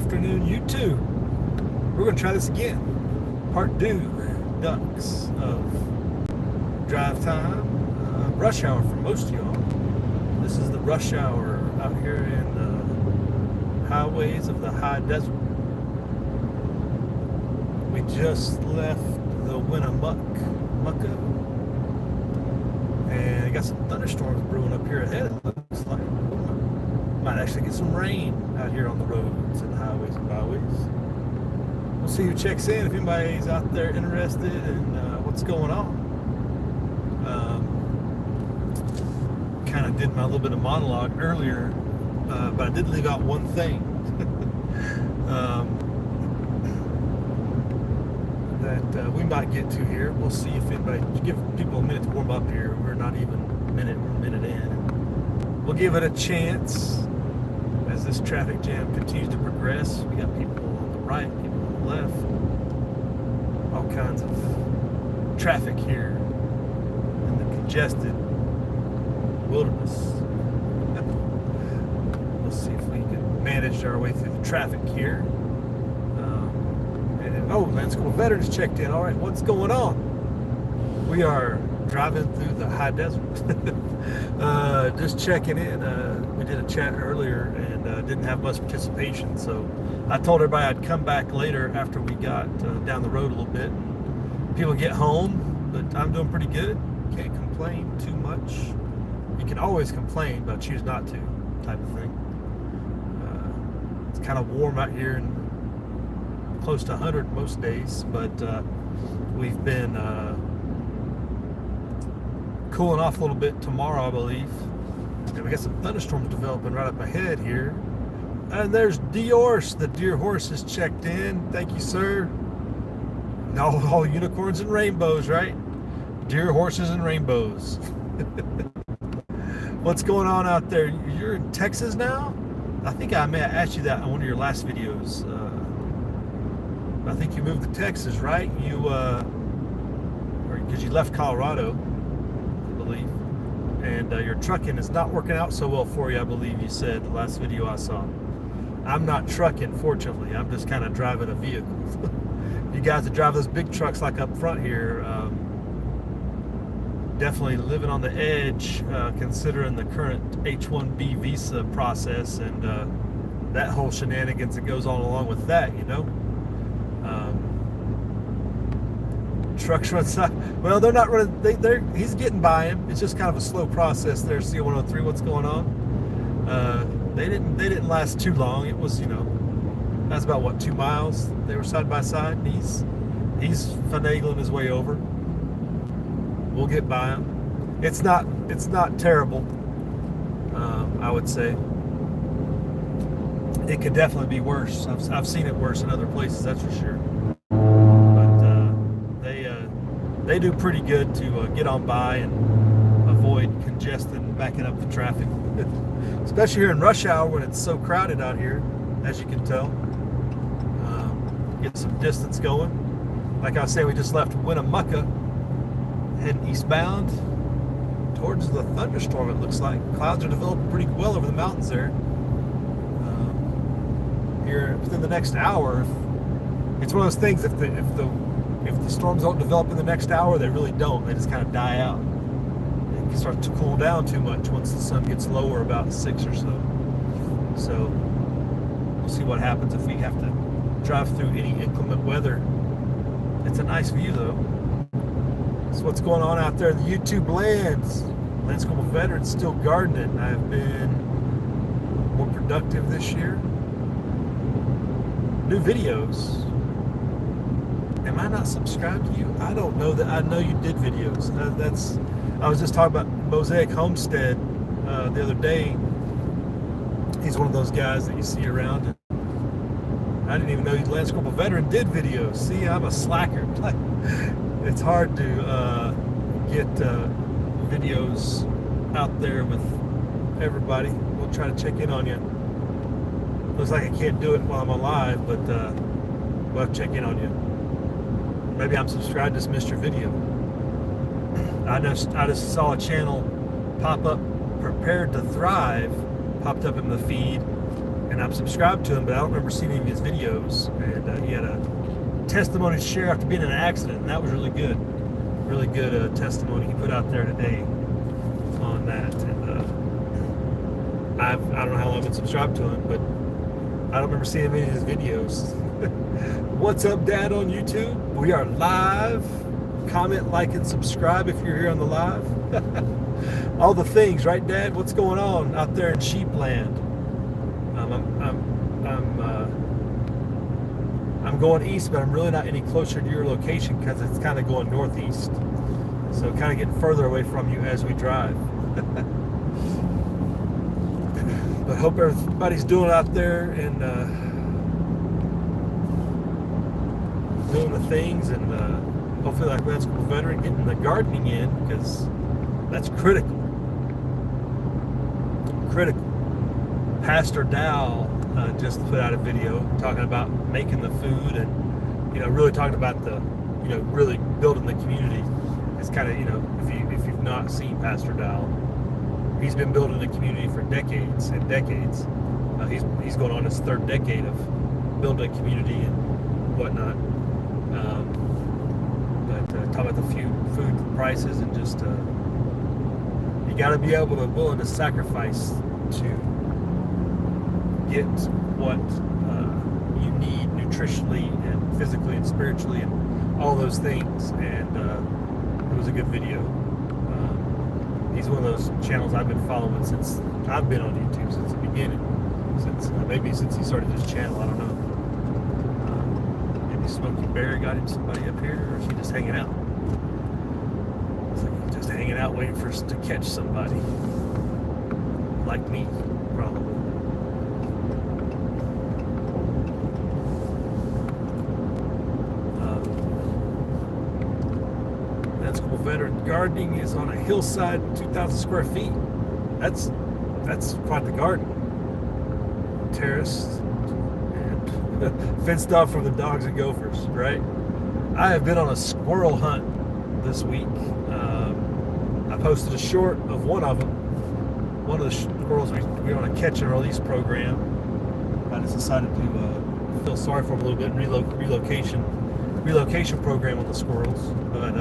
afternoon, YouTube. We're going to try this again. Part 2, ducks of drive time. Rush hour for most of y'all. This is the rush hour out here in the highways of the high desert. We just left the Winnemucca, and I got some thunderstorms brewing up here ahead. It looks like might actually get some rain out here on the roads and highways and byways. We'll see who checks in, if anybody's out there interested in what's going on. Kind of did my little bit of monologue earlier, but I did leave out one thing. That we might get to here. We'll see if anybody, give people a minute to warm up here. We're not even a minute, we're a minute in. We'll give it a chance as this traffic jam continues to progress. We got people on the right, people on the left, all kinds of traffic here in the congested wilderness. We'll see if we can manage our way through the traffic here. Oh, Land School Veterans checked in. All right, what's going on? We are driving through the high desert. Just checking in. We did a chat earlier and didn't have much participation, so I told everybody I'd come back later after we got down the road a little bit. People get home, but I'm doing pretty good. Can't complain too much. You can always complain, but choose not to, type of thing. It's kind of warm out here and close to 100 most days, but we've been cooling off a little bit tomorrow, I believe. And we got some thunderstorms developing right up ahead here. And there's deaux, the deer horse, is checked in. Thank you, sir. All unicorns and rainbows, right? Deer, horses, and rainbows. What's going on out there? You're in Texas now? I think I may have asked you that on one of your last videos. I think you moved to Texas, right? You, because you left Colorado, I believe, and your trucking is not working out so well for you, I believe you said the last video I saw. I'm not trucking, fortunately. I'm just kind of driving a vehicle. You guys that drive those big trucks like up front here, definitely living on the edge, considering the current H-1B visa process and that whole shenanigans that goes on along with that, you know. Trucks run side. Well, they're not running. He's getting by him. It's just kind of a slow process there. C103. What's going on? They didn't last too long. It was, you know, that's about what, 2 miles. They were side by side. And he's finagling his way over. We'll get by him. It's not terrible. I would say it could definitely be worse. I've seen it worse in other places. That's for sure. They do pretty good to get on by and avoid congestion and backing up the traffic, especially here in rush hour when it's so crowded out here, as you can tell. Get some distance going. Like I say, we just left Winnemucca, heading eastbound towards the thunderstorm. It looks like clouds are developing pretty well over the mountains there. Here within the next hour, it's one of those things. If the storms don't develop in the next hour, they really don't. They just kind of die out. They start to cool down too much once the sun gets lower, about 6 or so. So we'll see what happens if we have to drive through any inclement weather. It's a nice view though. So what's going on out there in the YouTube lands? Land School Veterans still gardening. I've been more productive this year. New videos. Am I not subscribed to you? I don't know that. I know you did videos. I was just talking about Mosaic Homestead the other day. He's one of those guys that you see around. I didn't even know you Land School Veteran did videos. See, I'm a slacker. It's hard to get videos out there with everybody. We'll try to check in on you. Looks like I can't do it while I'm alive, but we'll have to check in on you. Maybe I'm subscribed, just missed your video. I just saw a channel pop up, Prepared to Thrive, popped up in the feed, and I'm subscribed to him, but I don't remember seeing any of his videos. And he had a testimony to share after being in an accident, and that was really good. Really good testimony he put out there today on that. And I don't know how long I've been subscribed to him, but I don't remember seeing any of his videos. What's up, Dad, on YouTube? We are live. Comment, like, and subscribe if you're here on the live. All the things, right, Dad? What's going on out there in Sheepland? I'm going east, but I'm really not any closer to your location because it's kind of going northeast. So kind of getting further away from you as we drive. But hope everybody's doing out there and doing the things, and hopefully, like Red School Veteran, getting the gardening in, because that's critical. Critical. Pastor Dow just put out a video talking about making the food, and really talking about the really building the community. It's kind of if you've not seen Pastor Dow, he's been building the community for decades and decades. He's going on his third decade of building a community and whatnot. But talk about the food prices, and just you got to be willing to sacrifice to get what you need nutritionally and physically and spiritually and all those things. And it was a good video. He's one of those channels I've been following since I've been on YouTube, since the beginning. Maybe since he started his channel, I don't know. Maybe Smokey Bear got him somebody up here, or is he just hanging out? It's like he's just hanging out waiting for us to catch somebody. Like me, probably. That's cool. Veteran gardening is on a hillside, 2,000 square feet. That's quite the garden. Terraced and fenced off from the dogs and gophers, right? I have been on a squirrel hunt this week. I posted a short of one of them. One of the squirrels, we're on a catch and release program. I just decided to feel sorry for them a little bit. Relocation program on the squirrels, but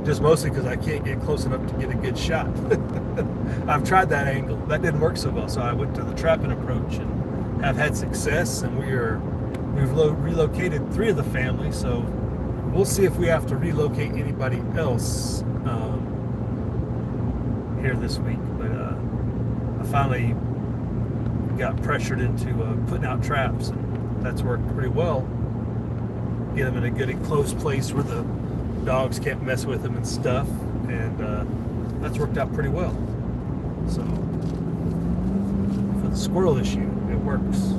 just mostly because I can't get close enough to get a good shot. I've tried that angle. That didn't work so well, so I went to the trapping approach and have had success, and we've relocated 3 of the family, so we'll see if we have to relocate anybody else here this week. But I finally got pressured into putting out traps, and that's worked pretty well. Get them in a good enclosed place where the dogs can't mess with them and stuff, and that's worked out pretty well. So for the squirrel issue, it works.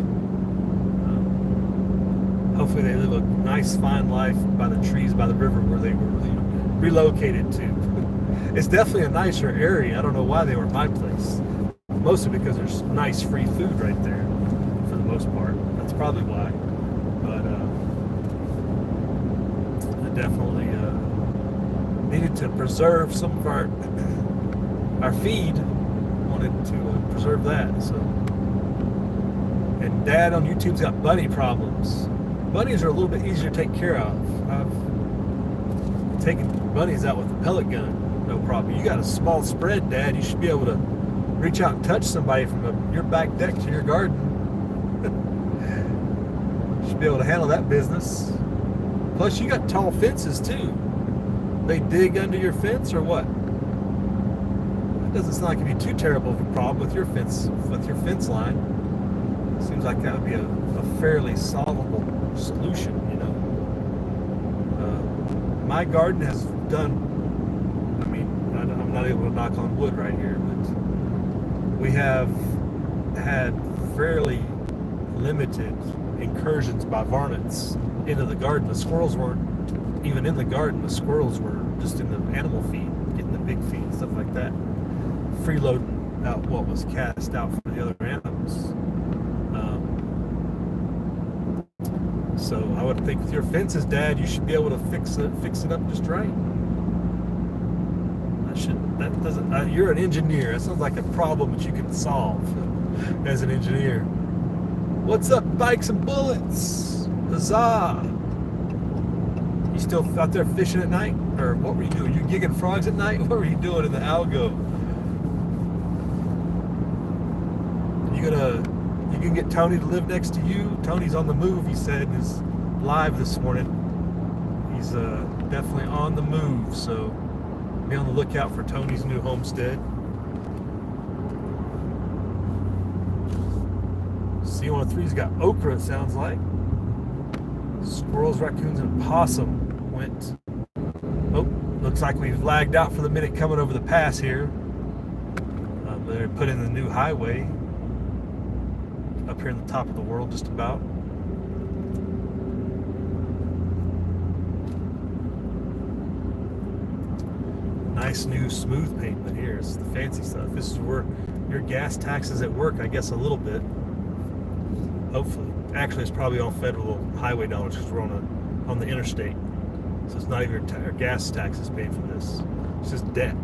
Hopefully they live a nice fine life by the trees by the river where they were relocated to. It's definitely a nicer area. I don't know why they were my place, mostly because there's nice free food right there for the most part. That's probably why. But I definitely needed to preserve some of our feed. Wanted to preserve that. So, and Dad on YouTube's got bunny problems. Bunnies are a little bit easier to take care of. I've taken bunnies out with a pellet gun, no problem. You got a small spread, Dad. You should be able to reach out and touch somebody from your back deck to your garden. You should be able to handle that business. Plus, you got tall fences too. They dig under your fence or what? It doesn't sound like it'd be too terrible of a problem with your fence line. Seems like that would be a fairly solvable solution, my garden has done, I'm not able to knock on wood right here, but we have had fairly limited incursions by varmints into the garden. The squirrels weren't even in the garden. The squirrels were just in the animal feed, getting the big feed and stuff like that, freeloading out what was cast out for the other animals. So I would think with your fences, Dad, you should be able to fix it up just right. You're an engineer. That sounds like a problem that you can solve as an engineer. What's up, bikes and bullets? Huzzah! You still out there fishing at night? Or what were you doing? You gigging frogs at night? What were you doing in the algo? You can get Tony to live next to you? Tony's on the move, he said, in his live this morning. He's definitely on the move, so be on the lookout for Tony's new homestead. C103's got okra, it sounds like. Squirrels, raccoons, and possum went. Oh, looks like we've lagged out for the minute coming over the pass here. They put in the new highway up here in the top of the world, just about. Nice new smooth pavement here. It's the fancy stuff. This is where your gas taxes at work, I guess, a little bit. Hopefully. Actually, it's probably all federal highway dollars because we're on the interstate. So it's not even your gas taxes paid for this. It's just debt.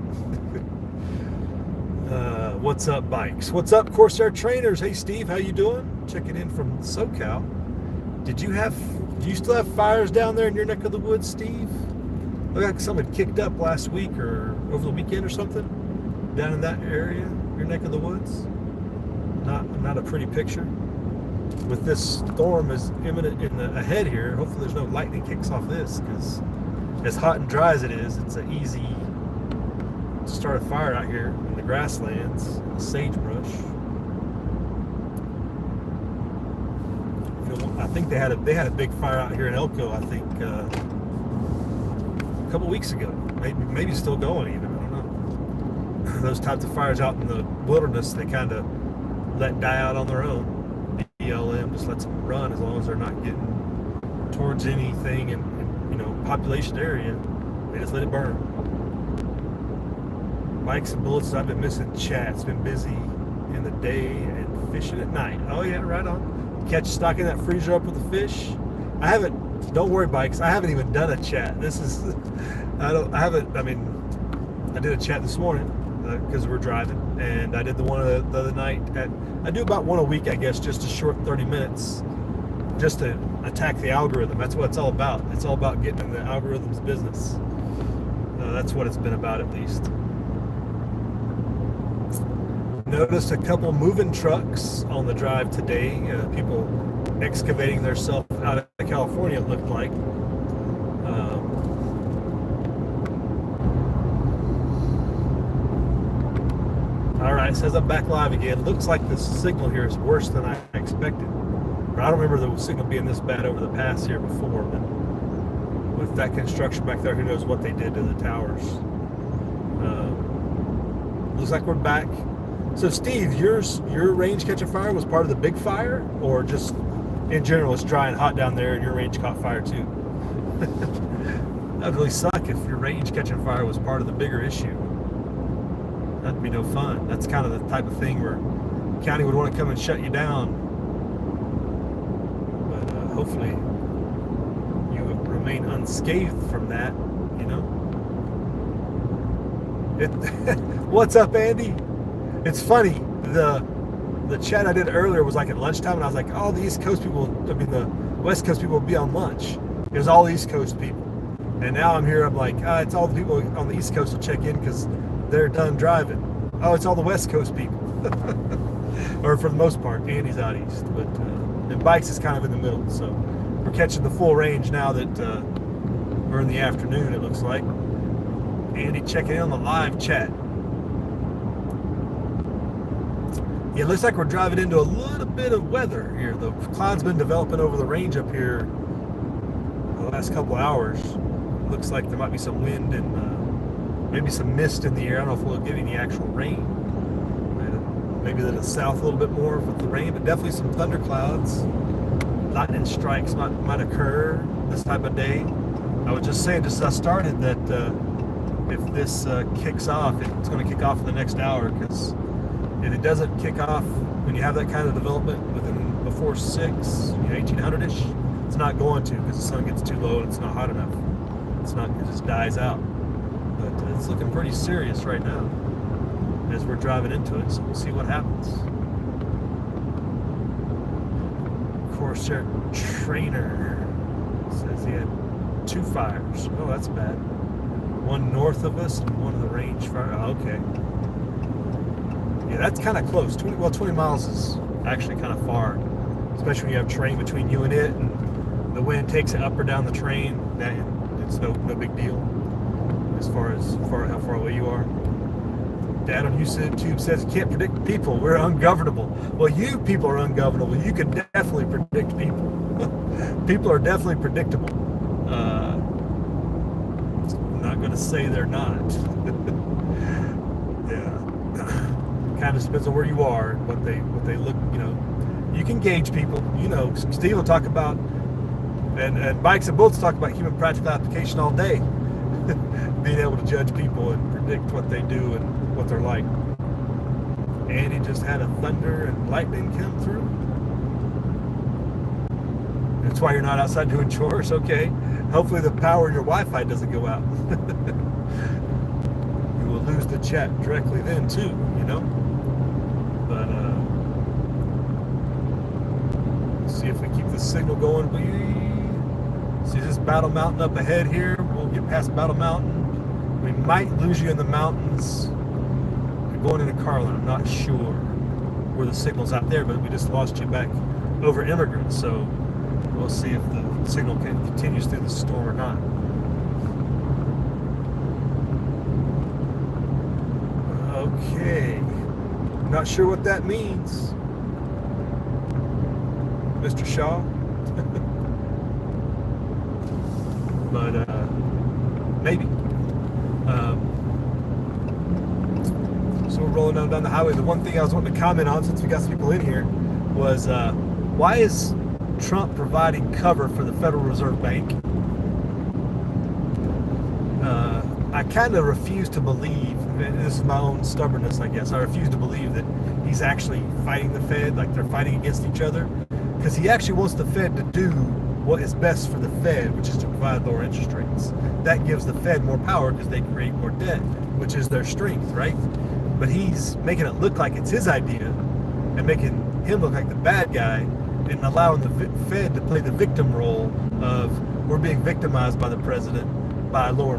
What's up, bikes? What's up, Corsair trainers? Hey, Steve, how you doing? Checking in from SoCal. Do you still have fires down there in your neck of the woods, Steve? Looked like someone kicked up last week or over the weekend or something down in that area, your neck of the woods. Not a pretty picture. With this storm is imminent ahead here, hopefully there's no lightning kicks off this, because as hot and dry as it is, it's an easy to start a fire out here in the grasslands, the sagebrush. You know, I think they had a big fire out here in Elko, I think a couple weeks ago, maybe still going even, I don't know. Those types of fires out in the wilderness, they kind of let die out on their own. BLM just lets them run as long as they're not getting towards anything in population area. They just let it burn. Bikes and bullets, I've been missing chat. It's been busy in the day and fishing at night. Oh yeah, right on. Stocking that freezer up with the fish. Don't worry, bikes, I haven't even done a chat. I did a chat this morning because we're driving, and I did the one the other night. I do about one a week, I guess, just a short 30 minutes, just to attack the algorithm. That's what it's all about. It's all about getting in the algorithm's business. That's what it's been about, at least. Noticed a couple moving trucks on the drive today. People excavating themselves out of California, it looked like. Alright, says I'm back live again. Looks like the signal here is worse than I expected. But I don't remember the signal being this bad over the pass here before, but with that construction back there, who knows what they did to the towers. Looks like we're back. So Steve, your range catching fire was part of the big fire, or just in general it's dry and hot down there and your range caught fire too? That'd really suck if your range catching fire was part of the bigger issue. That'd be no fun. That's kind of the type of thing where the county would want to come and shut you down. But hopefully you remain unscathed from that, you know? What's up, Andy? It's funny, the chat I did earlier was like at lunchtime, and I was like, oh, the the West Coast people will be on lunch. It was all East Coast people. And now I'm here, I'm like, it's all the people on the East Coast will check in because they're done driving. Oh, it's all the West Coast people. Or for the most part, Andy's out east. But and bikes is kind of in the middle. So we're catching the full range now that we're in the afternoon, it looks like. Andy checking in on the live chat. Yeah, it looks like we're driving into a little bit of weather here. The cloud's been developing over the range up here the last couple hours. Looks like there might be some wind and maybe some mist in the air. I don't know if we'll get any actual rain. Maybe to the south a little bit more with the rain, but definitely some thunderclouds. Lightning strikes might occur this type of day. I was just saying, just as I started, that if this kicks off, it's going to kick off in the next hour, because if it doesn't kick off when you have that kind of development before 1800-ish, it's not going to, because the sun gets too low and it's not hot enough. It just dies out. But it's looking pretty serious right now as we're driving into it, so we'll see what happens. Corsair trainer. Says he had 2 fires. Oh, that's bad. One north of us and one of the range fire. Oh, okay. Yeah, that's kind of close. 20 miles is actually kind of far, especially when you have terrain between you and it, and the wind takes it up or down the train. That it's no big deal as far as how far away you are. Dad on YouTube says you can't predict people. We're ungovernable. Well, you people are ungovernable. You can definitely predict people. People are definitely predictable. I'm not going to say they're not. Yeah. Kind of depends on where you are and what they look. You know, you can gauge people. You know, Steve will talk about, and Bikes and Bullets talk about human practical application all day. Being able to judge people and predict what they do and what they're like. And he just had a thunder and lightning come through. That's why you're not outside doing chores. Okay. Hopefully the power in your Wi-Fi doesn't go out. You will lose the chat directly then too, you know. But let's see if we keep the signal going. See this Battle Mountain up ahead here. We'll get past Battle Mountain. We might lose you in the mountains going into Carlin. I'm not sure where the signal's out there, but we just lost you back over Immigrants. So we'll see if the signal continues through the storm or not. Okay. Not sure what that means, Mr. Shaw. But maybe. So we're rolling down the highway. The one thing I was wanting to comment on, since we got some people in here, was why is Trump providing cover for the Federal Reserve Bank? I kind of refuse to believe, and this is my own stubbornness, I guess, I refuse to believe that he's actually fighting the Fed, like they're fighting against each other, because he actually wants the Fed to do what is best for the Fed, which is to provide lower interest rates. That gives the Fed more power because they create more debt, which is their strength, right? But he's making it look like it's his idea and making him look like the bad guy and allowing the Fed to play the victim role of we're being victimized by the president by lower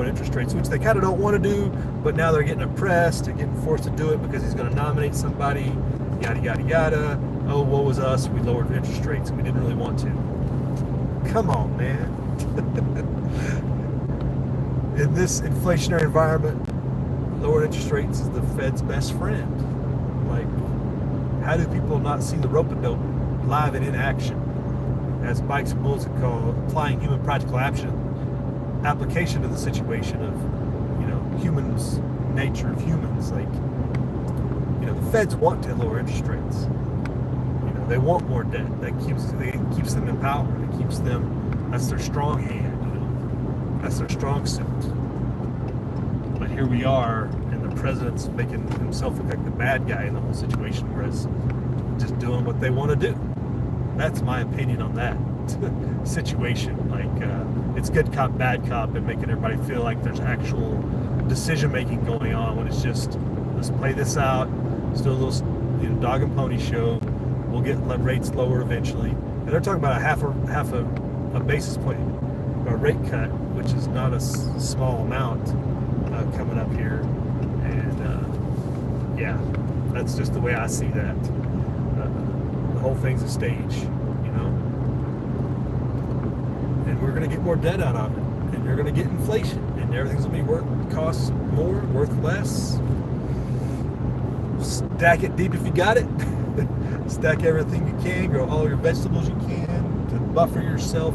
interest rates, which they kind of don't want to do, but now they're getting oppressed and getting forced to do it because he's going to nominate somebody, yada, yada, yada. Oh, woe was us, we lowered interest rates and we didn't really want to. Come on, man. In this inflationary environment, lower interest rates is the Fed's best friend. Like, how do people not see the rope-a-dope live and in action? As Bikes and Bullets would call applying human practical application to the situation of, you know, humans, nature of humans. Like, you know, the Feds want to lower interest rates. You know, they want more debt. That keeps them in power. It keeps them, that's their strong hand, you know. That's their strong suit. But here we are, and the president's making himself look like the bad guy in the whole situation, whereas just doing what they want to do. That's my opinion on that situation. Like, it's good cop, bad cop, and making everybody feel like there's actual decision making going on when it's just, let's play this out, let's do a little, you know, dog and pony show. We'll get rates lower eventually. And they're talking about a half a basis point a rate cut, which is not a small amount coming up here. And yeah, that's just the way I see that. The whole thing's a stage, you know. And we're going to get more debt out of it. And you're going to get inflation. And everything's going to be cost more, worth less. Stack it deep if you got it. Stack everything you can, grow all your vegetables you can to buffer yourself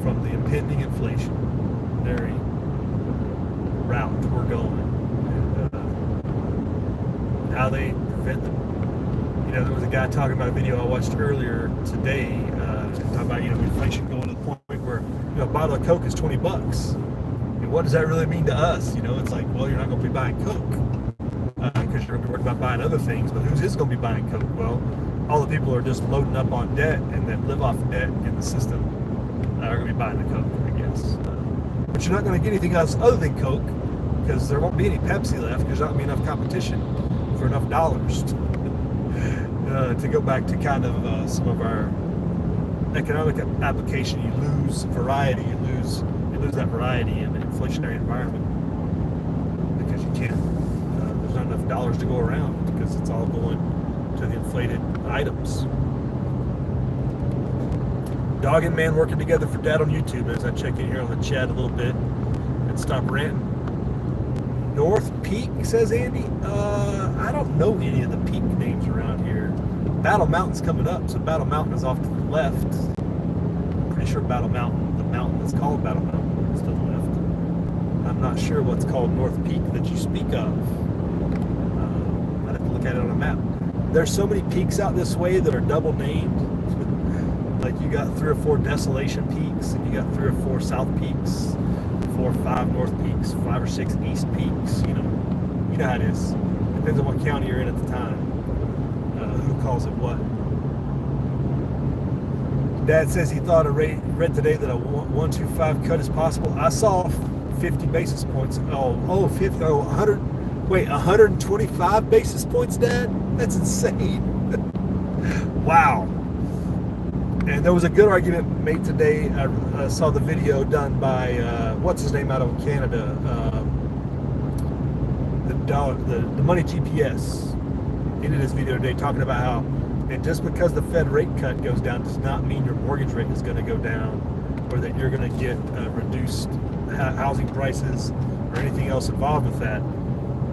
from the impending inflationary route we're going. And how they prevent them. You know, there was a guy talking about a video I watched earlier today, talking about, you know, inflation going to the point where, you know, a bottle of Coke is $20. And what does that really mean to us? You know, it's like, well, you're not going to be buying Coke. Because you're going to be worried about buying other things, but who's going to be buying Coke? Well, all the people are just loading up on debt and that live off debt in the system are going to be buying the Coke, I guess. But you're not going to get anything else other than Coke because there won't be any Pepsi left because there's not going to be enough competition for enough dollars. to go back to kind of some of our economic application, you lose variety. You lose that variety in an inflationary environment because you can't. There's not enough dollars to go around because it's all going to the inflated items. Dog and man working together for Dad on YouTube. As I check in here on the chat a little bit and stop ranting. North Peak, says Andy. I don't know any of the peak names around here. Battle Mountain's coming up, so Battle Mountain is off to the left. Pretty sure Battle Mountain, the mountain that's called Battle Mountain, is to the left. I'm not sure what's called North Peak that you speak of. I'd have to look at it on a map. There's so many peaks out this way that are double named. Like you got 3 or 4 Desolation Peaks, and you got 3 or 4 South Peaks, 4 or 5 North Peaks, 5 or 6 East Peaks. You know how it is. Depends on what county you're in at the time. Who calls it what? Dad says he thought read today that a 125 cut is possible. I saw 50 basis points. 125 basis points, Dad? That's insane. Wow. And there was a good argument made today. I saw the video done by, what's his name out of Canada? The Money GPS. He did his video today talking about how just because the Fed rate cut goes down does not mean your mortgage rate is going to go down, or that you're going to get reduced housing prices or anything else involved with that.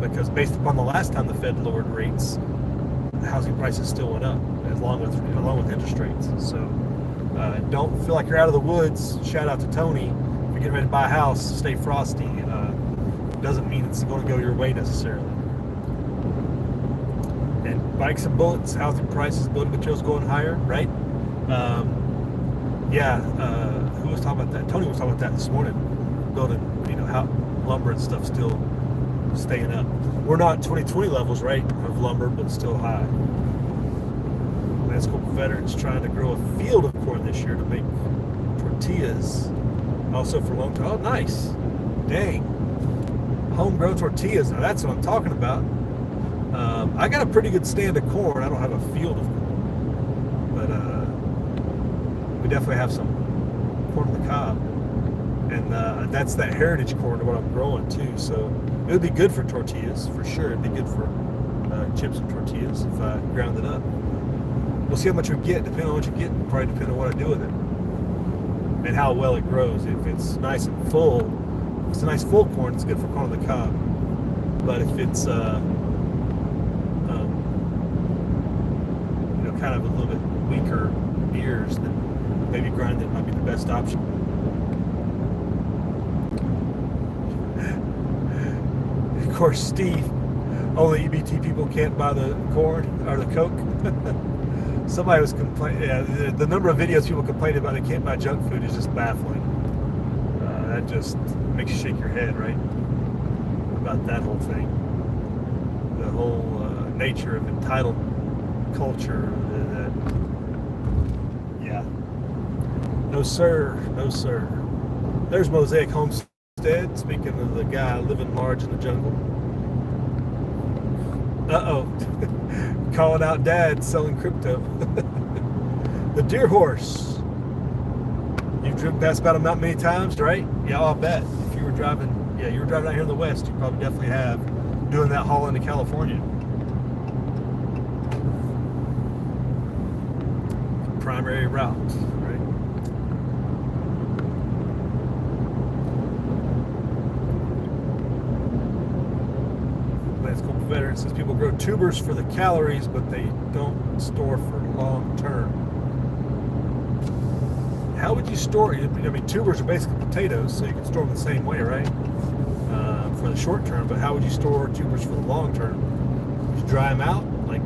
Because based upon the last time the Fed lowered rates, housing prices still went up along with interest rates. So don't feel like you're out of the woods. Shout out to Tony. If you're getting ready to buy a house, stay frosty. Doesn't mean it's going to go your way necessarily. And bikes and bullets, housing prices, building materials going higher, right? Who was talking about that? Tony was talking about that this morning. Building, how lumber and stuff still staying up. We're not 2020 levels, right, of lumber, but still high. Landscape veterans trying to grow a field of corn this year to make tortillas. Also for long term. Oh, nice. Dang. Homegrown tortillas. Now that's what I'm talking about. I got a pretty good stand of corn. I don't have a field of corn, but we definitely have some corn on the cob, and that's that heritage corn what I'm growing too. So it would be good for tortillas for sure. It'd be good for chips and tortillas if I ground it up. We'll see how much we get. Depending on what you get, probably depending on what I do with it and how well it grows. If it's nice and full, if it's a nice full corn, it's good for corn on the cob. But if it's kind of a little bit weaker ears, then maybe grind it might be the best option. Of course, Steve, only EBT people can't buy the corn or the Coke. Somebody was complaining. Yeah, the number of videos people complaining about they can't buy junk food is just baffling. That just makes you shake your head, right? About that whole thing. The whole nature of entitled culture. No sir, no sir. There's Mosaic Homestead. Speaking of the guy living large in the jungle. Calling out Dad selling crypto. The Deer Horse. You've driven past Battle Mountain many times, right? Yeah, I'll bet. If you were driving out here in the West, you probably definitely have, doing that haul into California. Primary route, right? Landscape veteran says people grow tubers for the calories, but they don't store for long term. How would you store? I mean, tubers are basically potatoes, so you can store them the same way, right? For the short term, but how would you store tubers for the long term? Would you dry them out, like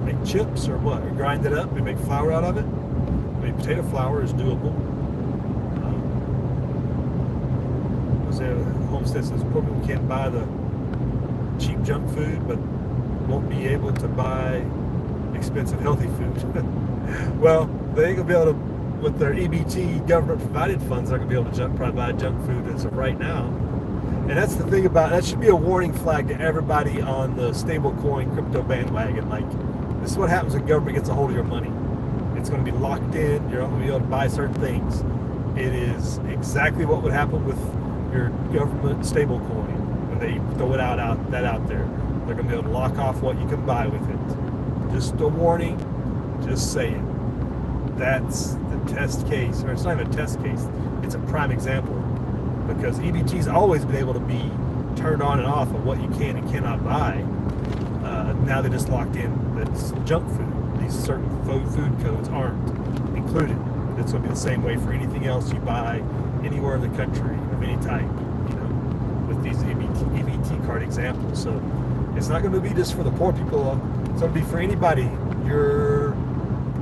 make chips, or what? Or grind it up and make flour out of it? I mean, potato flour is doable. Homestead says poor people can't buy the cheap junk food, but won't be able to buy expensive healthy food. Well, they ain't gonna be able to, with their EBT government provided funds, they're gonna be able to probably buy junk food as of right now. And that's the thing about that should be a warning flag to everybody on the stable coin crypto bandwagon. Like, This is what happens when government gets a hold of your money. It's going to be locked in. You're not going to be able to buy certain things. It is exactly what would happen with your government stable coin when they throw it out there. They're going to be able to lock off what you can buy with it. Just a warning. Just saying. That's the test case, or it's not even a test case. It's a prime example, because EBT's always been able to be turned on and off of what you can and cannot buy. Now they just locked in that's junk food. These certain food codes aren't included. It's going to be the same way for anything else you buy anywhere in the country of any type, with these EBT card examples. So it's not going to be just for the poor people. It's going to be for anybody. Your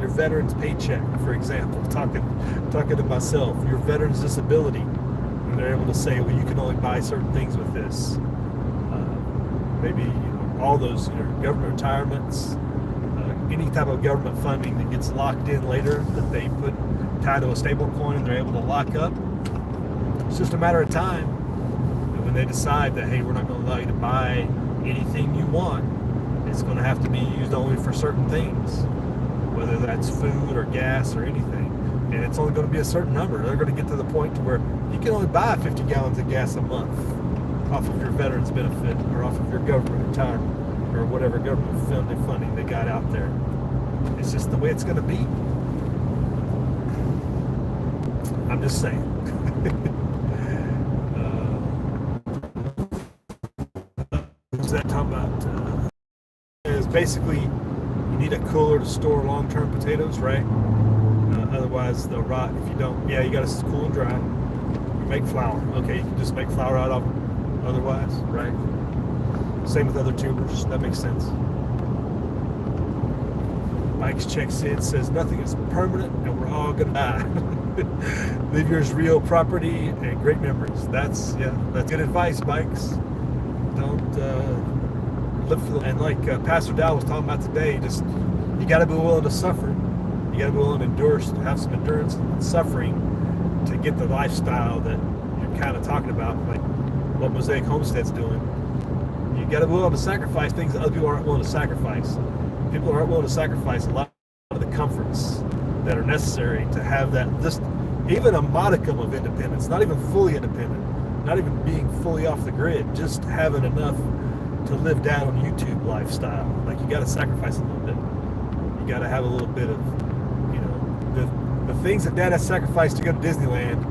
veteran's paycheck, for example, talking to myself, your veteran's disability, and they're able to say, well, you can only buy certain things with this. Maybe all those government retirements, any type of government funding that gets locked in later that they put tied to a stable coin and they're able to lock up. It's just a matter of time. And when they decide that, hey, we're not going to allow you to buy anything you want, it's going to have to be used only for certain things, whether that's food or gas or anything. And it's only going to be a certain number. They're going to get to the point to where you can only buy 50 gallons of gas a month off of your veterans benefit or off of your government retirement or whatever government funding they got out there. It's just the way it's going to be. I'm just saying. What's that talking about? Is basically you need a cooler to store long-term potatoes, right? Otherwise they'll rot if you don't. Yeah, you got to cool and dry. You make flour. Okay, you can just make flour out of them. Otherwise, right? Same with other tubers. That makes sense. Mike's checks in, says nothing is permanent and we're all gonna die. Leave yours real property and great memories. That's good advice, Mike's. Don't live for and like Pastor Dow was talking about today, just you gotta be willing to suffer. You gotta be willing to endure, to have some endurance and suffering to get the lifestyle that you're kind of talking about, like what Mosaic Homestead's doing. You got to be willing to sacrifice things that other people aren't willing to sacrifice. People aren't willing to sacrifice a lot of the comforts that are necessary to have that, just even a modicum of independence, not even fully independent, not even being fully off the grid, just having enough to live down on YouTube lifestyle. Like you got to sacrifice a little bit. You got to have a little bit of, the things that Dad has sacrificed to go to Disneyland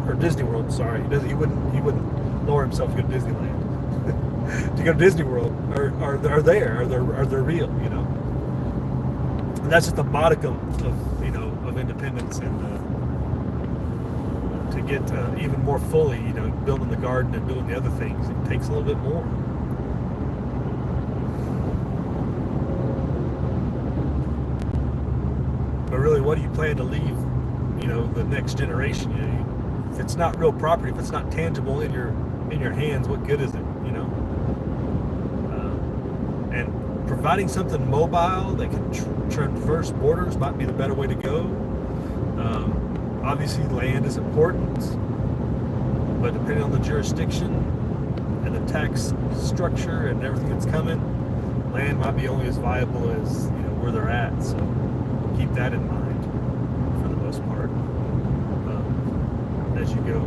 or Disney World. Sorry, he wouldn't lower himself to go to Disneyland. To go to Disney World are they're real, And that's just a modicum of independence and to get even more fully, building the garden and doing the other things, it takes a little bit more. But really, what do you plan to leave, the next generation? If it's not real property, if it's not tangible in your hands, what good is it? And providing something mobile that can traverse borders might be the better way to go. Obviously, land is important, but depending on the jurisdiction and the tax structure and everything that's coming, land might be only as viable as where they're at. So keep that in mind for the most part as you go.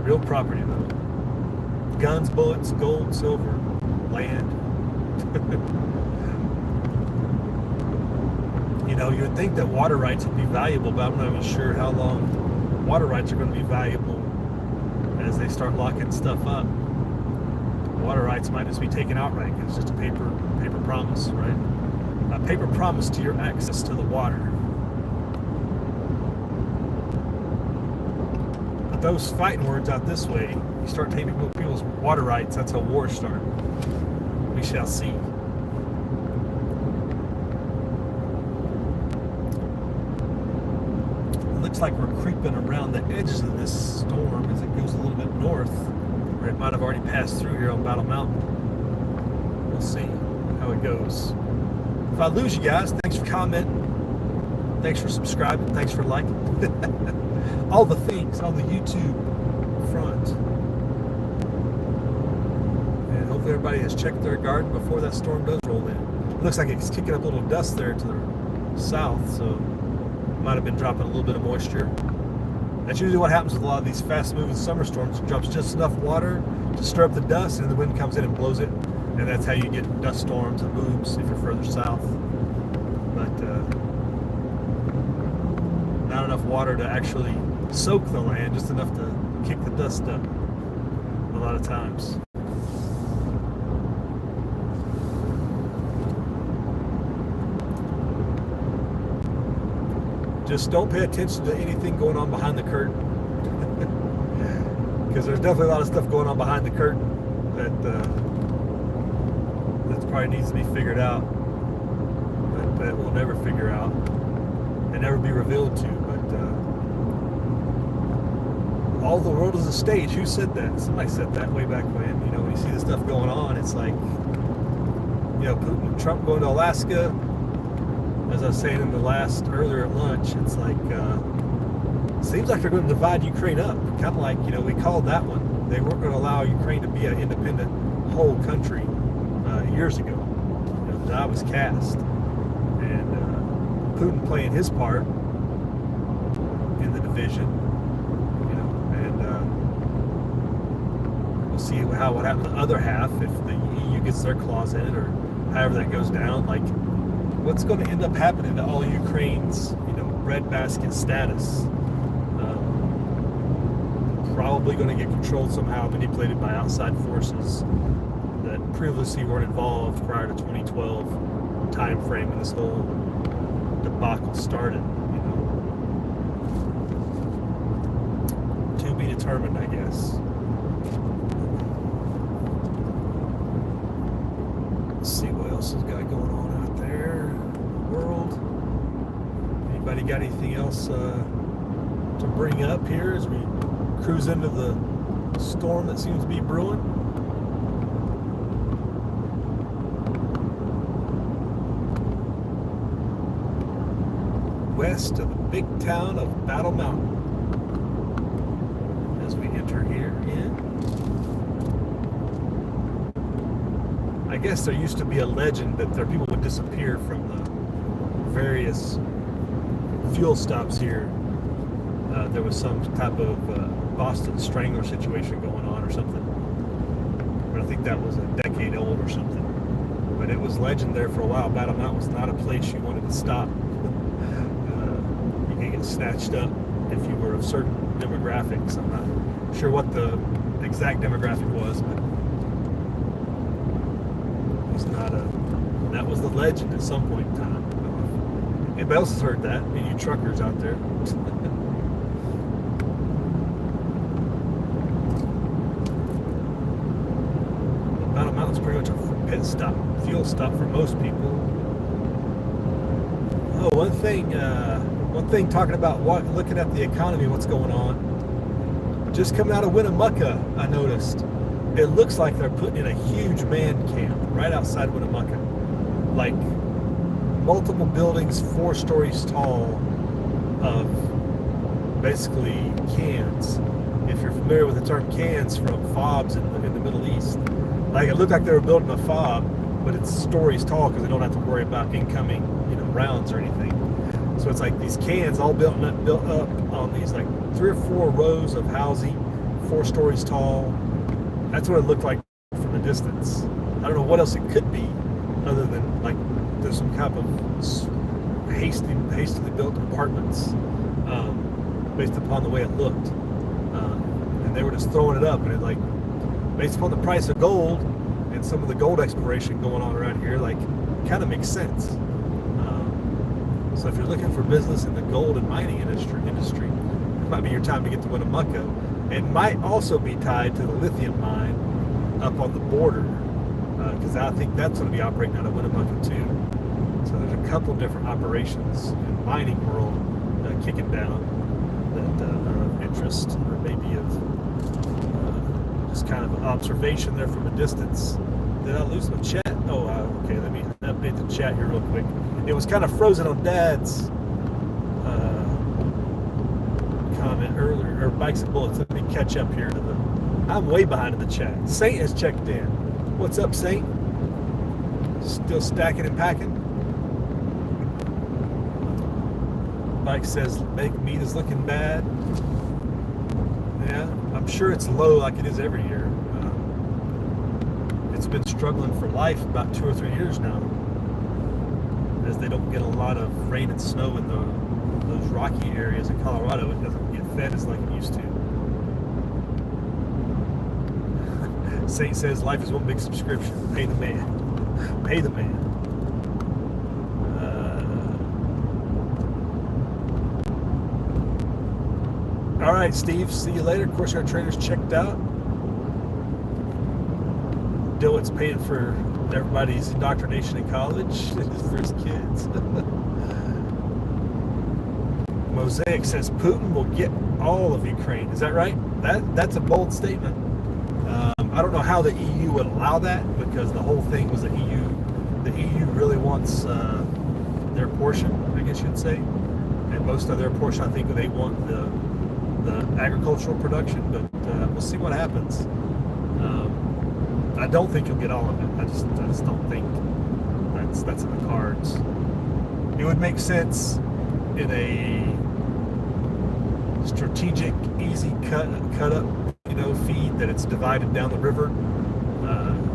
Real property though. Guns, bullets, gold, silver, land. You would think that water rights would be valuable, but I'm not even sure how long water rights are going to be valuable as they start locking stuff up. Water rights might just be taken outright because it's just a paper promise, right? A paper promise to your access to the water. But those fighting words out this way, you start taking people's water rights, that's how wars start. We shall see. Looks like we're creeping around the edges of this storm as it goes a little bit north, or it might have already passed through here on Battle Mountain. We'll see how it goes. If I lose you guys, thanks for commenting, thanks for subscribing, thanks for liking. All the things on the YouTube front. Hopefully everybody has checked their garden before that storm does roll in. It looks like it's kicking up a little dust there to the south, so might have been dropping a little bit of moisture. That's usually what happens with a lot of these fast-moving summer storms. It drops just enough water to stir up the dust, and the wind comes in and blows it, and that's how you get dust storms and booms if you're further south. But not enough water to actually soak the land, just enough to kick the dust up a lot of times. Just don't pay attention to anything going on behind the curtain, because there's definitely a lot of stuff going on behind the curtain that probably needs to be figured out, but that we'll never figure out and never be revealed to. But all the world is a stage. Who said that? Somebody said that way back when. You know, when you see this stuff going on, it's like, you know, Putin and Trump going to Alaska. As I was saying in the earlier at lunch, it's like, seems like they're going to divide Ukraine up. Kind of like, you know, we called that one. They weren't going to allow Ukraine to be an independent whole country years ago. You know, the die was cast. And Putin playing his part in the division, you know, and we'll see what happens to the other half if the EU gets their claws in it, or however that goes down. Like, what's going to end up happening to all Ukraine's, you know, breadbasket status? Probably going to get controlled somehow, manipulated by outside forces that previously weren't involved prior to 2012 time frame when this whole debacle started. You know, to be determined, I guess. Let's see what else has got going on out there in the world. Anybody got anything else to bring up here as we cruise into the storm that seems to be brewing? West of the big town of Battle Mountain as we enter here in. I guess there used to be a legend that there people would disappear from the various fuel stops here. There was some type of Boston Strangler situation going on or something. But I think that was a decade old or something. But it was legend there for a while. Battle Mountain was not a place you wanted to stop. You could get snatched up if you were of certain demographics. I'm not sure what the exact demographic was, but it was not a... That was the legend at some point in time. Anybody else has heard that? Any truckers out there? Battle Mountain's pretty much a pit stop, fuel stop for most people. Oh, one thing talking about looking at the economy, what's going on. Just coming out of Winnemucca, I noticed. It looks like they're putting in a huge man camp right outside Winnemucca. Like multiple buildings 4 stories tall of basically cans. If you're familiar with the term cans from fobs in the Middle East. Like it looked like they were building a fob, but it's stories tall because they don't have to worry about incoming, you know, rounds or anything. So it's like these cans all built up on these like 3 or 4 rows of housing, 4 stories tall. That's what it looked like from the distance. I don't know what else it could be other than like there's some kind of hastily built apartments based upon the way it looked. And they were just throwing it up, and it like, based upon the price of gold and some of the gold exploration going on around here, like, kind of makes sense. So if you're looking for business in the gold and mining industry, it might be your time to get to Winnemucca. It might also be tied to the lithium mine up on the border, because I think that's going to be operating out of Winnemucca too. So there's a couple different operations in the mining world kicking down that are of interest, or maybe of just kind of an observation there from a distance. Did I lose my chat? Oh, okay, let me update the chat here real quick. It was kind of frozen on Dad's comment earlier, or Bikes and Bullets. Let me catch up here to the... I'm way behind in the chat. Saint has checked in. What's up, Saint? Still stacking and packing. Mike says baked meat is looking bad. Yeah, I'm sure it's low like it is every year. It's been struggling for life about 2 or 3 years now, as they don't get a lot of rain and snow in those rocky areas in Colorado. It doesn't get fed as like it used to. Saint says life is one big subscription. Pay the man. Pay the man. All right, Steve. See you later. Corsair Traders checked out. Dylan's paying for everybody's indoctrination in college for his kids. Mosaic says Putin will get all of Ukraine. Is that right? That's a bold statement. I don't know how the EU would allow that, because the whole thing was the EU really wants their portion, I guess you'd say, and most of their portion, I think they want the agricultural production, but we'll see what happens. I don't think you'll get all of it. I just don't think that's in the cards. It would make sense in a strategic, easy cut up, feed, that it's divided down the river.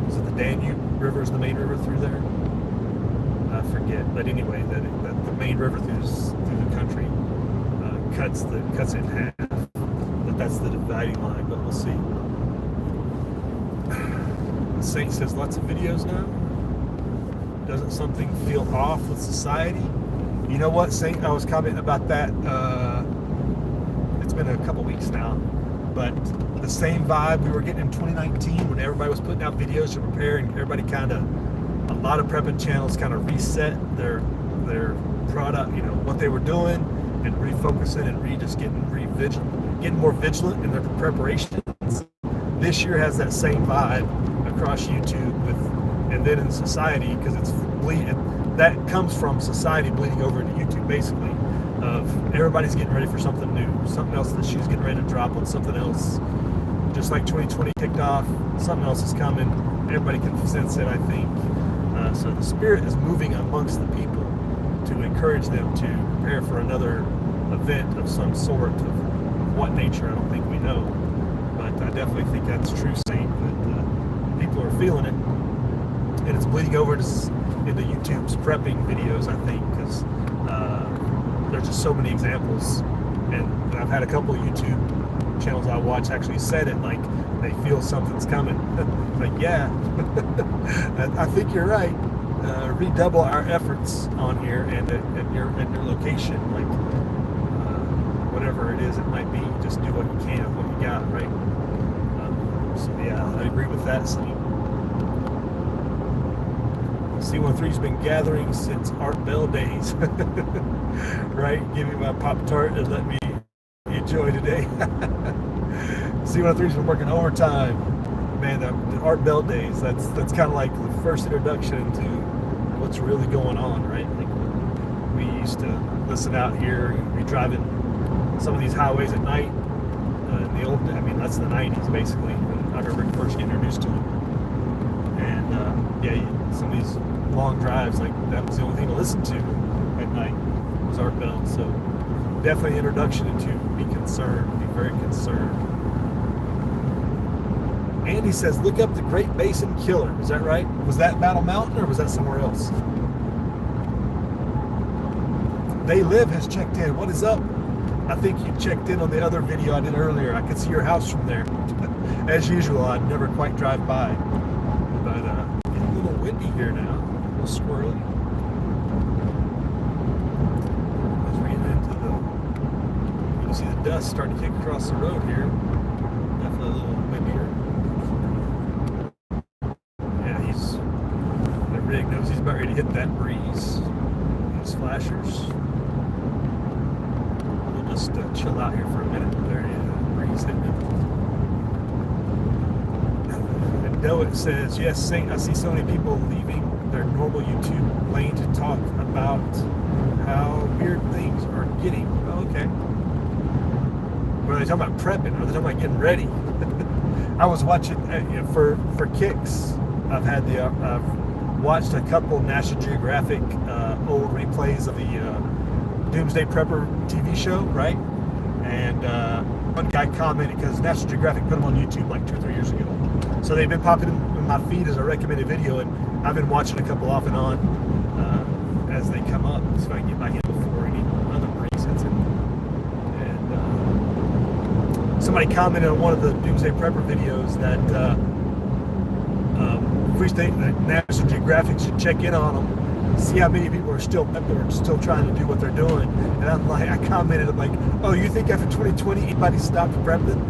Is it the Danube River is the main river through there? I forget, but anyway, that the main river through the country cuts it in half. That's the dividing line, but we'll see. Saint says lots of videos now. Doesn't something feel off with society? You know what, Saint? I was commenting about that. It's been a couple weeks now, but the same vibe we were getting in 2019 when everybody was putting out videos to prepare, and everybody a lot of prepping channels kind of reset their product, what they were doing, and refocusing and just getting more vigilant in their preparations. This year has that same vibe across YouTube and then in society, because it's that comes from society bleeding over into YouTube, basically, of everybody's getting ready for something new, something else, the shoe's getting ready to drop on something else. Just like 2020 kicked off, something else is coming. Everybody can sense it, I think. So the spirit is moving amongst the people to encourage them to prepare for another event of some sort. Of what nature, I don't think we know. But I definitely think that's true, Saint, that people are feeling it. And it's bleeding over into YouTube's prepping videos, I think, because there's just so many examples. And I've had a couple of YouTube channels I watch actually said it, like they feel something's coming. Like, yeah, I think you're right. Redouble our efforts on here and at your location, like whatever it is it might be. Just do what you can, what you got, right? So yeah, I agree with that. C13's been gathering since Art Bell days, right? Give me my Pop-Tart and let me enjoy today. C13's been working overtime. Man, the Art Bell days, that's kind of like the first introduction to what's really going on, right? Like, we used to listen out here, be driving some of these highways at night. That's the 90s, basically. I remember first getting introduced to them. And, some of these long drives, like, that was the only thing to listen to at night was Art Bell. So, definitely introduction into be very concerned. Andy says, look up the Great Basin Killer. Is that right? Was that Battle Mountain or was that somewhere else? They Live has checked in. What is up? I think you checked in on the other video I did earlier. I could see your house from there. As usual, I'd never quite drive by. But it's a little windy here now. A little squirrely. As we get into you can see the dust starting to kick across the road here. Definitely a little windier. Yeah, the rig knows he's about ready to hit that breeze. These flashers. Just chill out here for a minute. There you go. Breeze hitting it. And Doet says, yes, Saint, I see so many people leaving their normal YouTube lane to talk about how weird things are getting. Oh, okay. Were they talking about prepping? Or are they talking about getting ready? I was watching for kicks. I've watched a couple National Geographic old replays of the Doomsday Prepper TV show, right? And one guy commented, because National Geographic put them on YouTube like 2 or 3 years ago. So they've been popping in my feed as a recommended video, and I've been watching a couple off and on as they come up, so I can get my hand before any other Marine sets in. And somebody commented on one of the Doomsday Prepper videos that we think that National Geographic should check in on them, see how many people are still trying to do what they're doing. And I'm like, I commented, I'm like, oh, you think after 2020 anybody stopped prepping?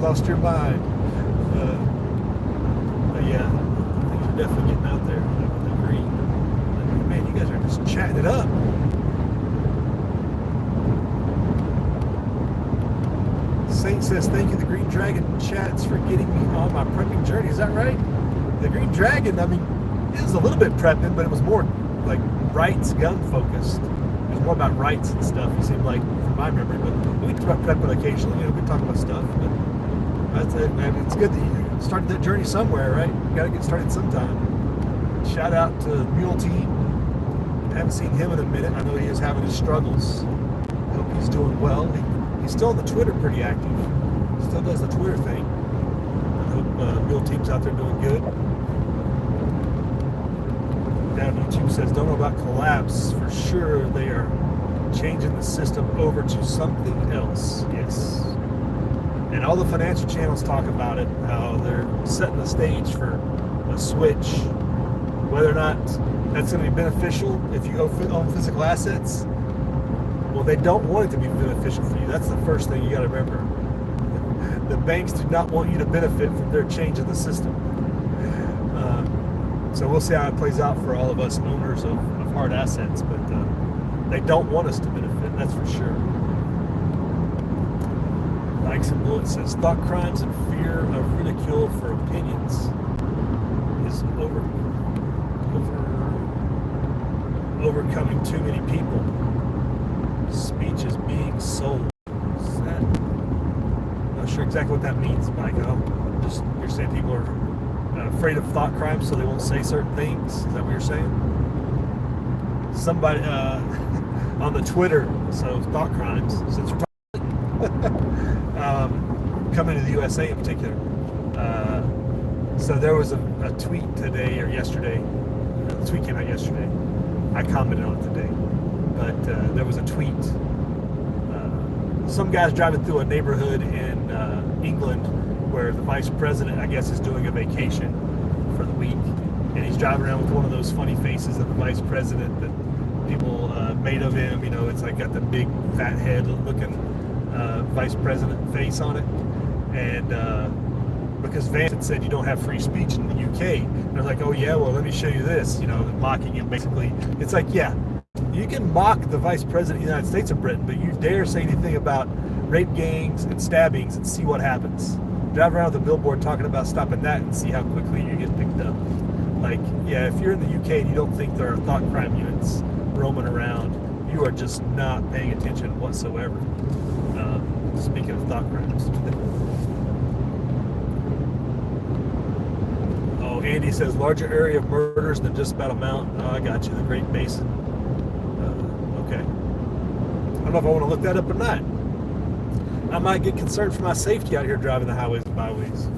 Lost your mind. But yeah, things are definitely getting out there. I would agree. Man, you guys are just chatting it up. Saint says, thank you, the Green Dragon chats, for getting me on my prepping journey. Is that right? The Green Dragon, I mean, it was a little bit prepping, but it was more like rights, gun focused. It was more about rights and stuff, it seemed like, from my memory. But we talk about prepping occasionally, we talk about stuff. But that's it, man. It's good that you started that journey somewhere, right? You got to get started sometime. Shout out to Mule Team. Haven't seen him in a minute. I know he is having his struggles. Hope he's doing well. He's still on the Twitter pretty active. Still does the Twitter thing. I hope Mule Team's out there doing good. Down YouTube says, don't know about collapse. For sure they are changing the system over to something else. Yes. And all the financial channels talk about it, how they're setting the stage for a switch. Whether or not that's going to be beneficial if you own physical assets, well, they don't want it to be beneficial for you. That's the first thing you got to remember. The banks do not want you to benefit from their change in the system. So we'll see how it plays out for all of us owners of hard assets, but they don't want us to benefit, that's for sure. Likes and Bullet says, thought crimes and fear of ridicule for opinions is overcoming too many people. Speech is being sold. Is that? I'm not sure exactly what that means, Mike. You're saying people are afraid of thought crimes, so they won't say certain things? Is that what you're saying? Somebody on the Twitter, so thought crimes, since we're talking coming to the USA in particular. So there was a tweet today or yesterday. The tweet came out yesterday. I commented on it today. But there was a tweet. Some guy's driving through a neighborhood in England where the vice president, I guess, is doing a vacation for the week. And he's driving around with one of those funny faces of the vice president that people made of him. You know, it's like got the big fat head looking vice president face on it. And because Vance had said you don't have free speech in the UK. And they're like, oh yeah, well let me show you this, you know, mocking him basically. It's like, yeah, you can mock the vice president of the United States of Britain, but you dare say anything about rape gangs and stabbings and see what happens. Drive around with a billboard talking about stopping that and see how quickly you get picked up. Like, yeah, if you're in the UK and you don't think there are thought crime units roaming around, you are just not paying attention whatsoever. Speaking of thought crimes. Oh, Andy says larger area of murders than just about a mountain. Oh, I got you, the Great Basin. Okay. I don't know if I want to look that up or not. I might get concerned for my safety out here driving the highways and byways.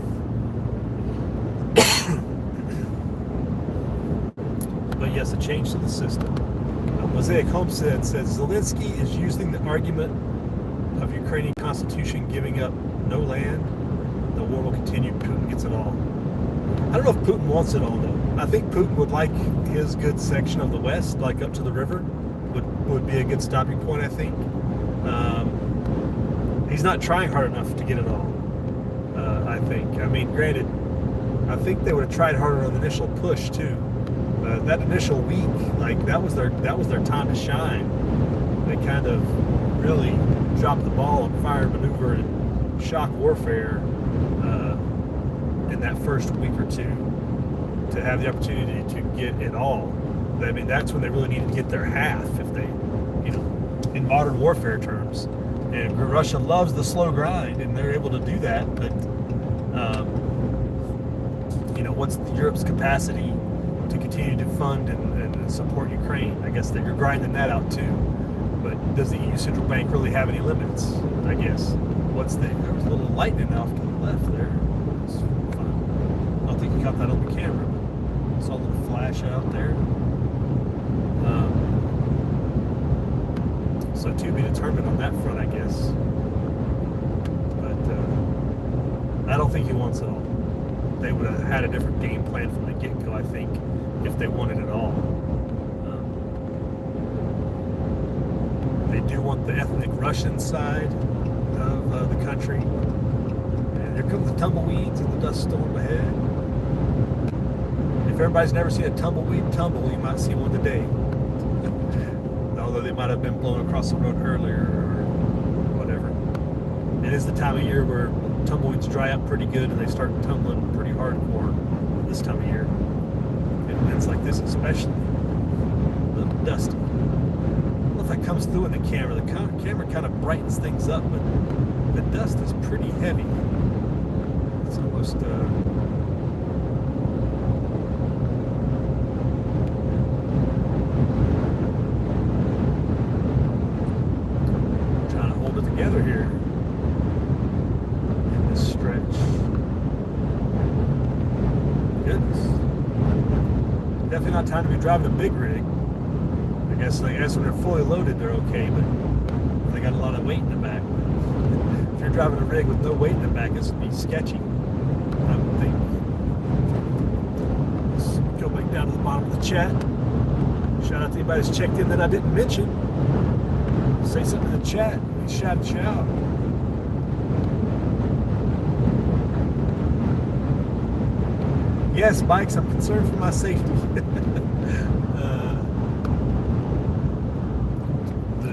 But yes, a change to the system. Mosaic Homestead says Zelensky is using the argument of Ukrainian constitution giving up no land. The war will continue. Putin gets it all. I don't know if Putin wants it all though. I think Putin would like his good section of the West, like up to the river, would be a good stopping point, I think. He's not trying hard enough to get it all, I think. I mean, granted, I think they would have tried harder on the initial push too. That initial week, like that was their time to shine. They kind of really dropped the ball on fire maneuver and shock warfare in that first week or two to have the opportunity to get it all. I mean, that's when they really needed to get their half, if they, you know, in modern warfare terms. And Russia loves the slow grind, and they're able to do that. But what's Europe's capacity to continue to fund and support Ukraine? I guess that you're grinding that out too. But does the EU Central Bank really have any limits? I guess. There was a little lightning off to the left there. It's fun. I don't think you caught that on the camera, but saw a little flash out there. So to be determined on that front, I guess. But I don't think he wants it all. They would have had a different game plan from the get-go, I think, if they wanted it all. They do want the ethnic Russian side of the country. And here comes the tumbleweeds and the dust storm ahead. If everybody's never seen a tumbleweed tumble, you might see one today. Although they might have been blown across the road earlier or whatever. It is the time of year where tumbleweeds dry up pretty good and they start tumbling pretty hardcore this time of year. And events like this especially. A little dusty. I don't know if that comes through in the camera. The camera kind of brightens things up, but the dust is pretty heavy. It's almost trying to hold it together here in this stretch. Goodness. Definitely not time to be driving a big rig. I guess when they're fully loaded, they're okay, but they got a lot of weight in the back. If you're driving a rig with no weight in the back, this would be sketchy, I would think. Let's go back down to the bottom of the chat. Shout out to anybody that's checked in that I didn't mention. Say something in the chat. We shout you out. Yes, bikes, I'm concerned for my safety.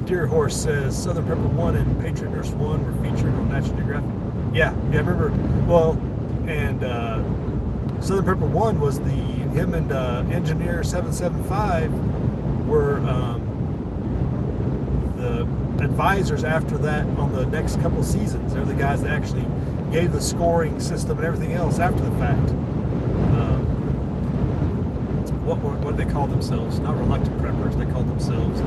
Deer Horse says Southern Prepper 1 and Patriot Nurse 1 were featured on National Geographic. Yeah, I remember. Well, and Southern Prepper 1 was him and Engineer 775 were the advisors after that on the next couple of seasons. They're the guys that actually gave the scoring system and everything else after the fact. What did they call themselves? Not reluctant preppers. They called themselves.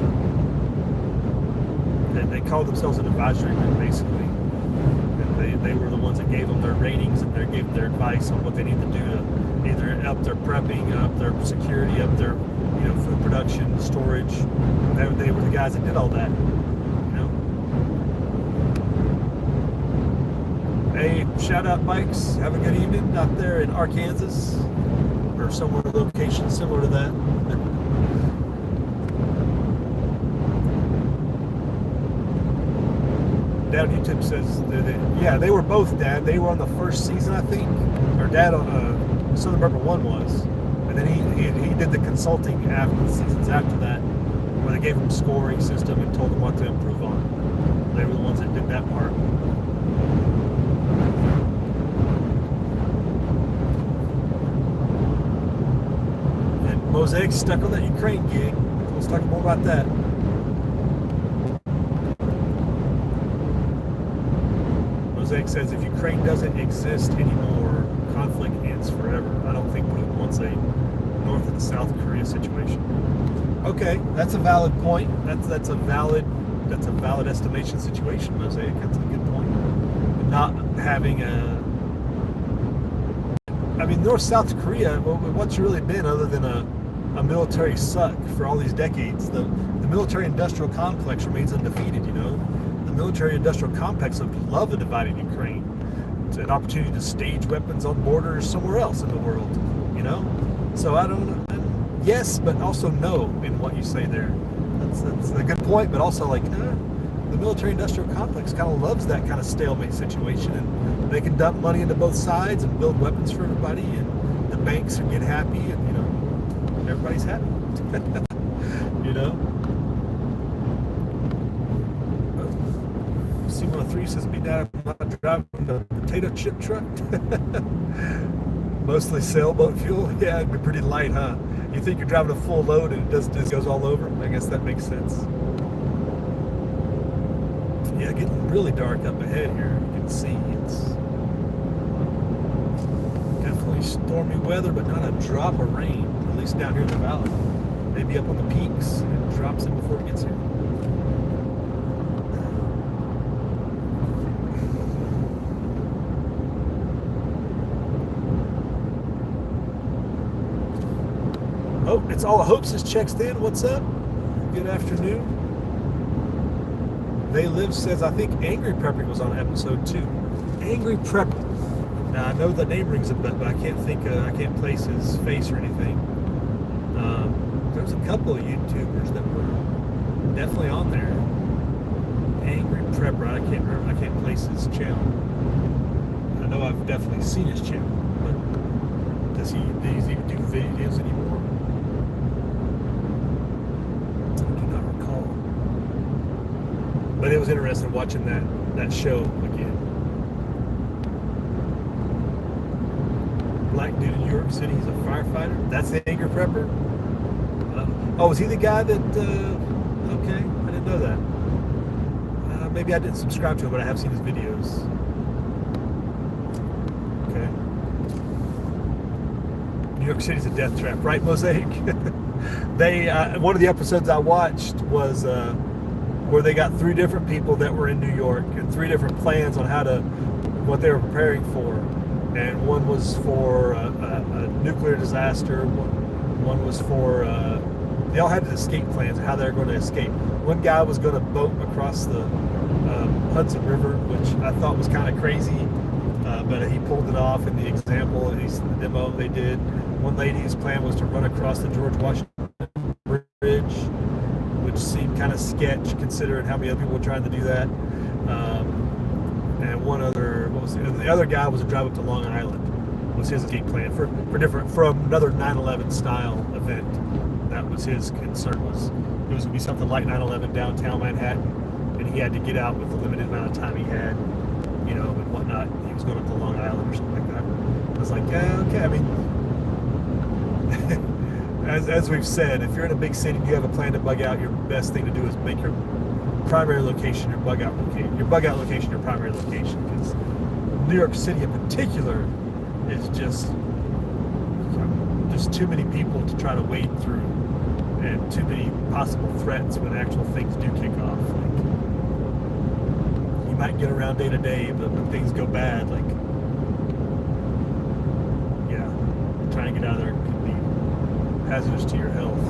They called themselves an advisory group, basically. And they were the ones that gave them their ratings and they gave them their advice on what they need to do to either up their prepping, up their security, up their food production, storage. They were the guys that did all that. Hey, shout out bikes. Have a good evening out there in Arkansas or somewhere location similar to that. Dad on YouTube says yeah, they were both, Dad. They were on the first season, I think. Or Dad on Southern Prepper 1 was. And then he did the consulting after the seasons after that, where they gave him a scoring system and told them what to improve on. They were the ones that did that part. And Mosaic's stuck on that Ukraine gig. Let's talk more about that. Mosaic says if Ukraine doesn't exist anymore, conflict ends forever. I don't think Putin wants a North and South Korea situation. Okay, that's a valid point. That's a valid estimation situation, Mosaic. That's a good point. Not having North-South Korea, what's really been other than a military suck for all these decades? The military-industrial complex remains undefeated, The military-industrial complex would love a divided Ukraine. It's an opportunity to stage weapons on borders somewhere else in the world, So I don't know. Yes, but also no in what you say there. That's a good point, but also the military-industrial complex kind of loves that kind of stalemate situation, and they can dump money into both sides and build weapons for everybody, and the banks get happy, and everybody's happy. C103 says, "Be down, I'm not driving the potato chip truck." Mostly sailboat fuel. Yeah, it'd be pretty light, huh? You think you're driving a full load and it just goes all over? I guess that makes sense. Yeah, getting really dark up ahead here. You can see it's definitely Pretty stormy weather, but not a drop of rain, at least down here in the valley. Maybe up on the peaks, it drops it before it gets here. Oh, it's all hopes is checks in. What's up? Good afternoon. They Live says, I think Angry Prepper was on episode 2. Angry Prepper. Now I know the name rings a bell, but I can't place his face or anything. There's a couple of YouTubers that were definitely on there. Angry Prepper, I can't remember. I can't place his channel. I know I've definitely seen his channel, but does he even do videos anymore? I do not recall. But it was interesting watching that show again. Black dude in New York City, he's a firefighter. That's the Angry Prepper? Oh, is he the guy that, okay, I didn't know that. Maybe I didn't subscribe to him, but I have seen his videos. Okay. New York City's a death trap, right, Mosaic? One of the episodes I watched was where they got 3 different people that were in New York and 3 different plans on what they were preparing for. And one was for a nuclear disaster. One was for, they all had escape plans of how they were going to escape. One guy was going to boat across the Hudson River, which I thought was kind of crazy, but he pulled it off in the example, at least in the demo they did. One lady's plan was to run across the George Washington Bridge, which seemed kind of sketch considering how many other people were trying to do that. And one other, the other guy was to drive up to Long Island, was his escape plan for another 9/11 style event. That was his concern, it was going to be something like 9/11 downtown Manhattan, and he had to get out with the limited amount of time he had, and whatnot. He was going up to Long Island or something like that. I was like, yeah, okay. I mean, as we've said, if you're in a big city and you have a plan to bug out, your best thing to do is make your primary location your bug out location. Your bug out location your primary location, because New York City in particular is just too many people to try to wade through, and too many possible threats when actual things do kick off. Like, you might get around day to day, but when things go bad, like, yeah, trying to get out of there could be hazardous to your health.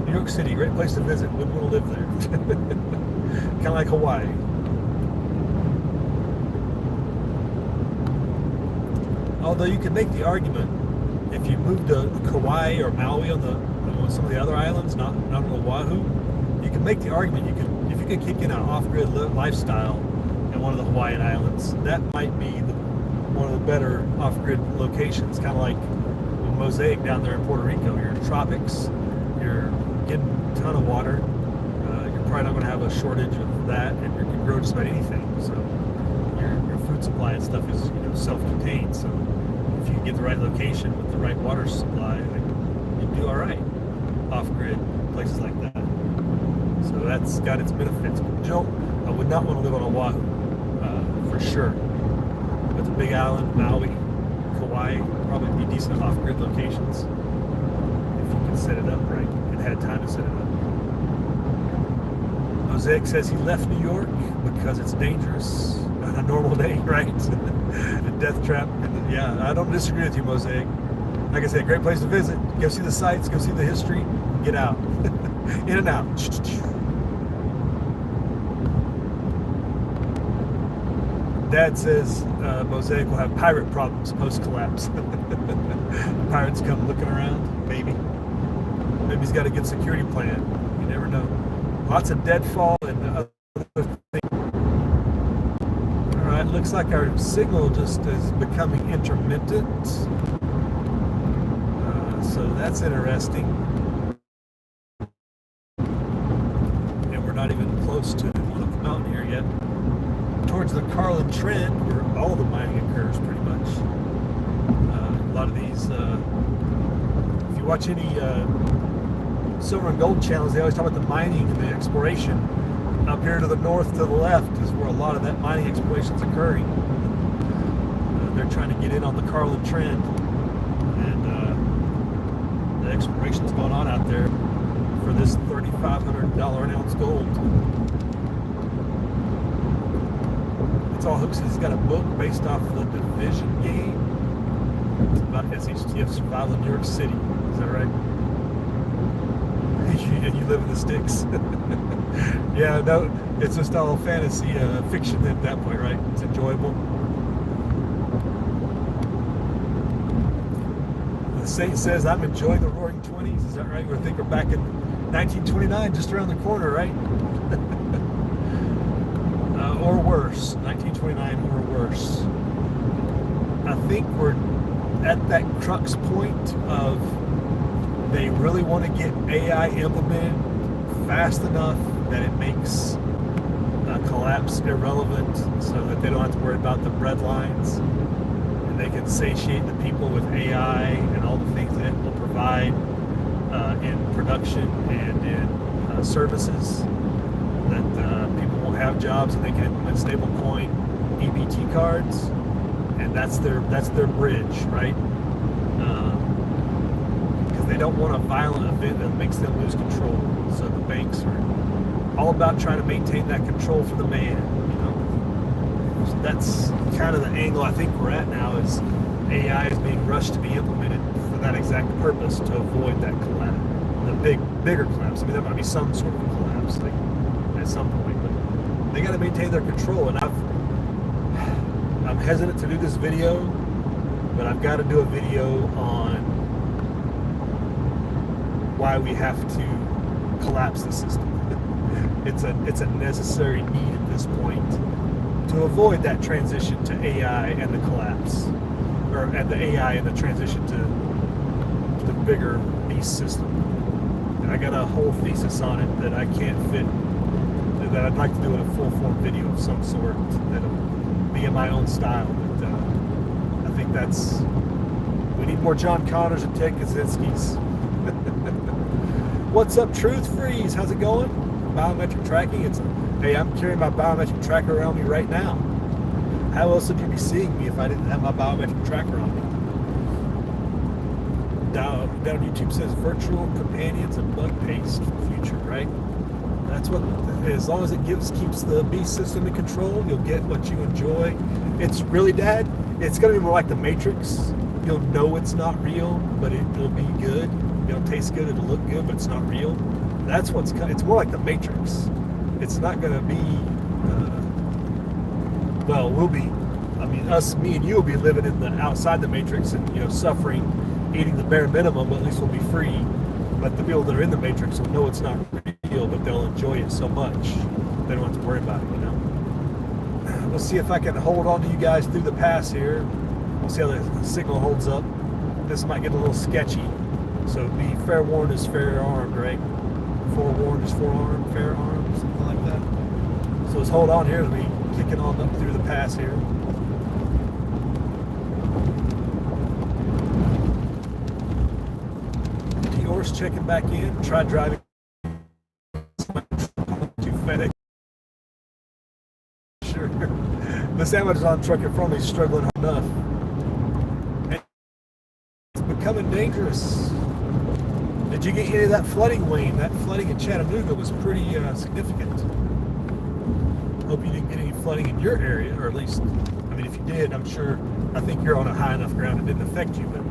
New York City, great place to visit. Wouldn't want to live there. Kind of like Hawaii. Although you could make the argument, if you moved to Kauai or Maui on some of the other islands, not on Oahu, you could make the argument if you could kick in an off-grid lifestyle in one of the Hawaiian islands, that might be one of the better off-grid locations. Kind of like Mosaic down there in Puerto Rico. You're in tropics. You're getting a ton of water. You're probably not going to have a shortage of that, and you can grow just about anything. So your food supply and stuff is self-contained. So if you get the right location with the right water supply, you do all right off-grid places like that. So that's got its benefits. But I would not want to live on Oahu for sure. But the Big Island, Maui, Kauai, probably be decent off-grid locations if you can set it up right and had time to set it up. Mosaic says he left New York because it's dangerous on a normal day, right? A death trap. Yeah, I don't disagree with you, Mosaic. Like I said, great place to visit. Go see the sights, go see the history, get out. In and out. Dad says Mosaic will have pirate problems post-collapse. Pirates come looking around, maybe. Maybe he's got a good security plan. You never know. Lots of deadfall and other things. All right, looks like our signal just is becoming intermittent. So that's interesting. And we're not even close to the mountain here yet. Towards the Carlin Trend, where all the mining occurs pretty much. A lot of these, if you watch any silver and gold channels, they always talk about the mining and the exploration Up here to the north, to the left, is where a lot of that mining exploration is occurring. They're trying to get in on the Carlin Trend, and the exploration's going on out there for this $3,500 an ounce gold. It's all hooks. He's got a book based off the Division game. It's about SHTF survival in New York City. Is that right? You live in the sticks. Yeah, no, it's just all fantasy fiction at that point, right? It's enjoyable. The Saint says, I'm enjoying the Roaring 20s. Is that right? I think we're back in 1929, just around the corner, right? Or worse, 1929 or worse. I think we're at that crux point of they really want to get AI implemented fast enough that it makes collapse irrelevant, so that they don't have to worry about the bread lines, and they can satiate the people with AI and all the things that it will provide in production and in services, that people won't have jobs and they can implement stablecoin EBT cards, and that's their bridge, right? Because they don't want a violent event that makes them lose control. So the banks are all about trying to maintain that control for the man, you know. So that's kind of the angle I think we're at now, is AI is being rushed to be implemented for that exact purpose, to avoid that collapse, the bigger collapse. I mean, there might be some sort of collapse, like at some point, but they got to maintain their control. And I'm hesitant to do this video, but I've got to do a video on why we have to collapse the system. It's a necessary need at this point to avoid that transition to AI and the collapse, or at the AI and the transition to the bigger beast system. And I got a whole thesis on it that I can't fit, that I'd like to do in a full form video of some sort that'll be in my own style. But I think we need more John Connors and Ted Kaczynski's. What's up, Truth Freeze? How's it going? Biometric tracking. Hey, I'm carrying my biometric tracker around me right now. How else would you be seeing me if I didn't have my biometric tracker on me? Down on YouTube says virtual companions and bug paste future, right? That's what, as long as it keeps the beast system in control, you'll get what you enjoy. It's really, Dad, it's going to be more like the Matrix. You'll know it's not real, but it'll be good. It'll taste good, it'll look good, but it's not real. That's it's more like the Matrix. It's not going to be, we'll be, me and you will be living outside the Matrix and, suffering, eating the bare minimum, but at least we'll be free. But the people that are in the Matrix will know it's not real, but they'll enjoy it so much, they don't have to worry about it, We'll see if I can hold on to you guys through the pass here. We'll see how the signal holds up. This might get a little sketchy. So be fair warned is fair armed, right? Forewarned is forearmed, fair armed, something like that. So let's hold on here as we kicking on up through the pass here. Dior's checking back in. Try driving to FedEx. Sure. This Amazon truck in front of me is struggling enough. It's becoming dangerous. Did you get any of that flooding, Wayne? That flooding in Chattanooga was pretty significant. Hope you didn't get any flooding in your area, or at least, if you did, I think you're on a high enough ground it didn't affect you, but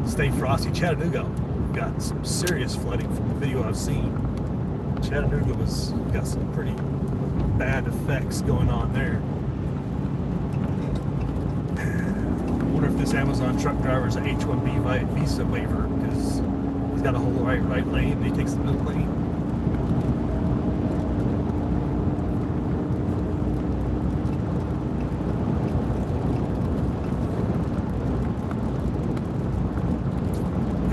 stay frosty. Chattanooga got some serious flooding from the video I've seen. Chattanooga got some pretty bad effects going on there. I wonder if this Amazon truck driver is an H-1B visa waiver, because he's got a whole right lane and he takes the middle lane.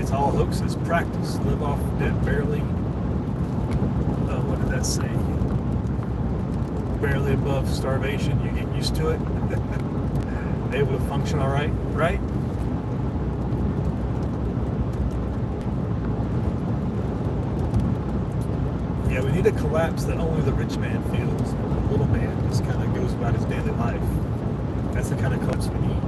It's all hoaxes, practice, live off debt barely. What did that say? Barely above starvation, you get used to it. Able to function all right, right? Yeah, we need a collapse that only the rich man feels. The little man just kind of goes about his daily life. That's the kind of collapse we need.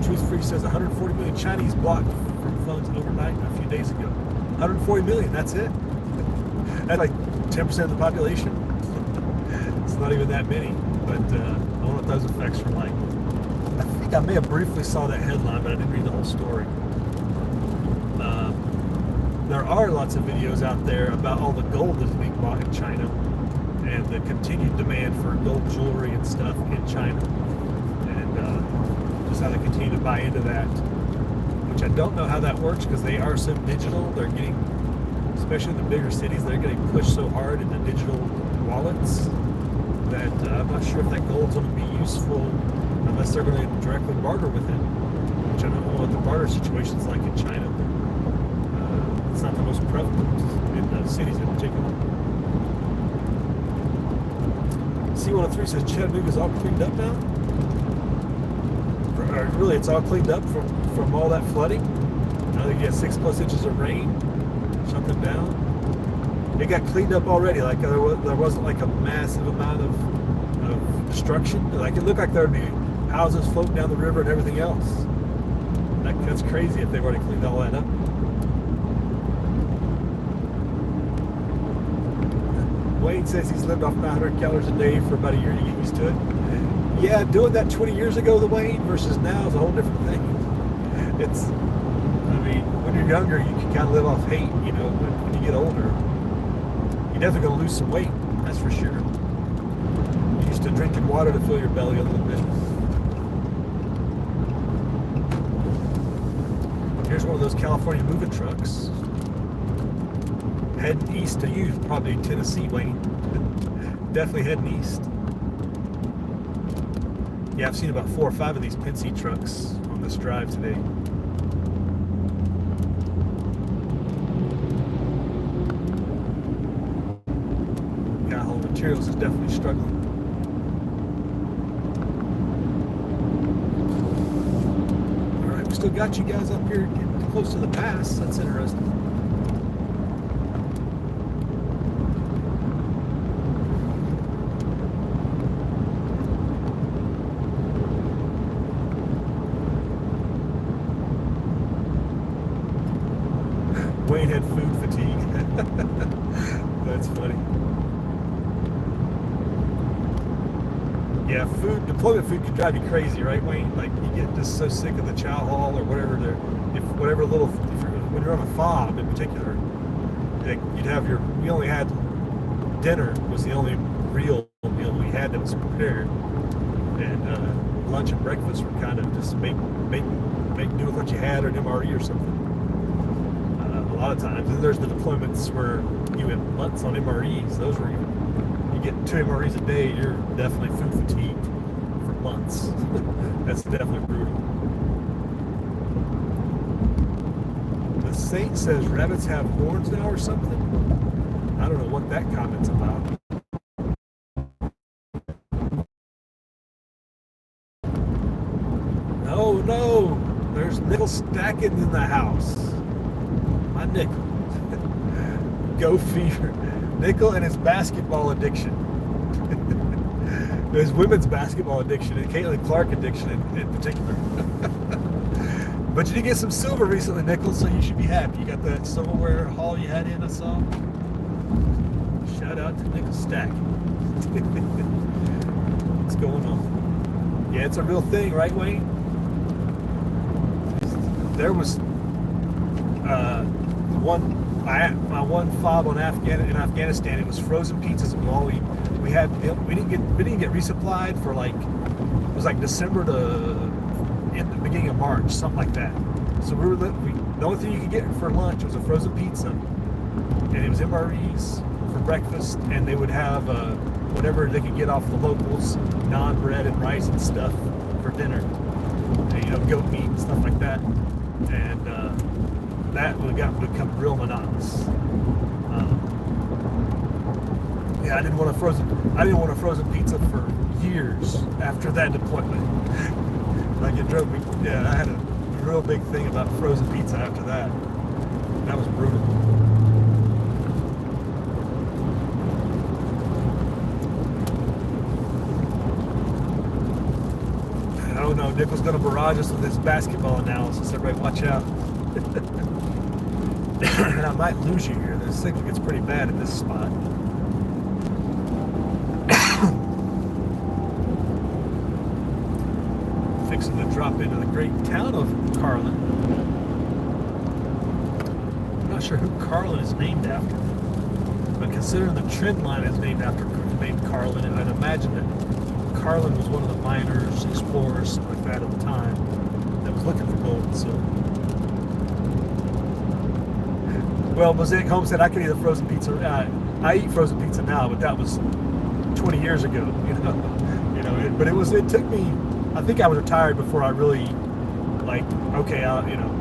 Truth Free says 140 million Chinese blocked from phones overnight a few days ago. 140 million, that's it? That's like 10% of the population. It's not even that many, but I don't know what those effects are like. I think I may have briefly saw that headline, but I didn't read the whole story. There are lots of videos out there about all the gold that's being bought in China and the continued demand for gold jewelry and stuff in China, and just how they continue to buy into that, which I don't know how that works because they are so digital. They're getting, especially in the bigger cities, they're getting pushed so hard into digital wallets that I'm not sure if that gold's going to be useful unless they're going to directly barter with it, which I don't know what the barter situation's like in China. It's not the most prevalent in the cities in particular. C103 says Chattanooga's all cleaned up now. Or really, it's all cleaned up from all that flooding. I think you had 6+ inches of rain, shut them down. It got cleaned up already. Like there wasn't like a massive amount of destruction. Like it looked like there'd be houses floating down the river and everything else. That's crazy if they've already cleaned all that up. Wayne says he's lived off 900 calories a day for about a year to get used to it. Yeah, doing that 20 years ago, the Wayne, versus now is a whole different thing. It's, I mean, when you're younger, you can kind of live off hate, you know, but when you get older, you're definitely going to lose some weight, that's for sure. You're used to drinking water to fill your belly a little bit. Here's one of those California moving trucks. Heading east to you, probably Tennessee, Wayne. Definitely heading east. Yeah, I've seen about 4 or 5 of these Penske trucks on this drive today. Yeah, Home Materials is definitely struggling. All right, we still got you guys up here getting close to the pass. That's interesting. Wayne had food fatigue. That's funny. Yeah, deployment food can drive you crazy, right, Wayne? Like you get just so sick of the chow hall or whatever when you're on a fob in particular, like we only had dinner was the only real meal we had that was prepared, and lunch and breakfast were kind of just make do with what you had or an MRE or something. A lot of times, and there's the deployments where you had months on MREs. Those were you get 2 MREs a day, you're definitely food fatigued for months. That's definitely brutal. The Saint says rabbits have horns now or something. I don't know what that comment's about. No, there's nickel stacking in the house. My Nickel. Go Fever. Nickel and his basketball addiction. His women's basketball addiction and Caitlin Clark addiction in particular. But you did get some silver recently, Nickel, so you should be happy. You got that silverware haul you had in, I saw. Shout out to Nickel Stack. What's going on? Yeah, it's a real thing, right, Wayne? There was my one fob in Afghanistan. It was frozen pizzas. We didn't get resupplied for it was like December to in the beginning of March, something like that. So the only thing you could get for lunch was a frozen pizza, and it was MREs for breakfast, and they would have whatever they could get off the locals, non-bread and rice and stuff for dinner, and, goat meat and stuff like that, and that would become real monotonous. I didn't want a frozen pizza for years after that deployment. Like it drove me. Yeah, I had a real big thing about frozen pizza after that. That was brutal. no. Nick was going to barrage us with his basketball analysis. Everybody watch out. And I might lose you here. This signal gets pretty bad at this spot. Fixing to drop into the great town of Carlin. I'm not sure who Carlin is named after, but considering the trend line is named Carlin, and I'd imagine that Carlin was one of the miners, explorers, something like that at the time, that was looking for gold and silver. Well, Mosaic Homestead, I could eat a frozen pizza. I eat frozen pizza now, but that was 20 years ago. But it took me. I think I was retired before I really, like, okay,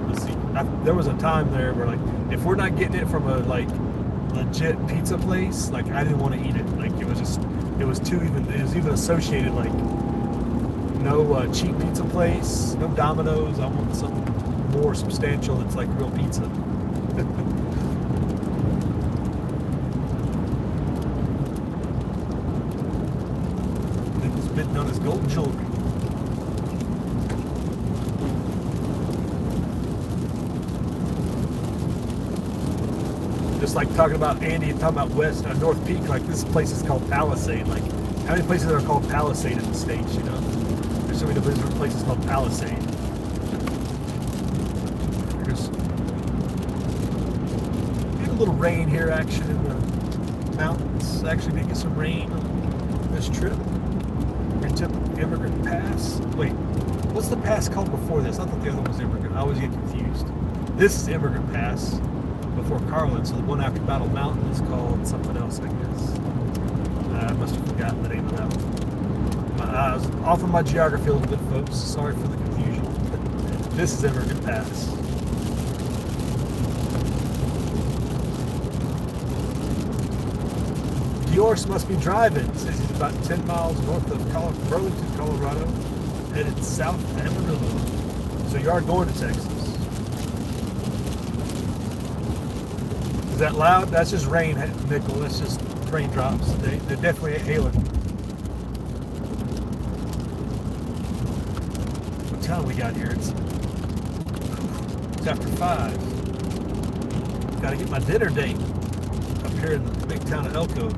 let's see. There was a time there where, like, if we're not getting it from a, like, legit pizza place, like, I didn't want to eat it. Like, it was even associated, like, no cheap pizza place, no Domino's. I want something more substantial that's like real pizza. It was been known as gold jewelry. Just like talking about Andy and talking about North Peak, like this place is called Palisade. Like, how many places are called Palisade in the States, There's so many different places called Palisade. There's a little rain here, action in the mountains. Actually did get some rain on this trip. We took Immigrant Pass. Wait, what's the pass called before this? I thought the other one was Immigrant. I always get confused. This is Immigrant Pass before Carlin, so the one after Battle Mountain is called something else, I guess. I must have forgotten the name of that one. I was off of my geography a little bit, folks. Sorry for the confusion. This is Immigrant Pass. Diorce must be driving. Says he's about 10 miles north of Burlington, Colorado, headed south to Amarillo. So you are going to Texas. Is that loud? That's just rain, Nickel. That's just raindrops. They're definitely hailing. What time we got here? It's after 5. Got to get my dinner date up here in the big town of Elko.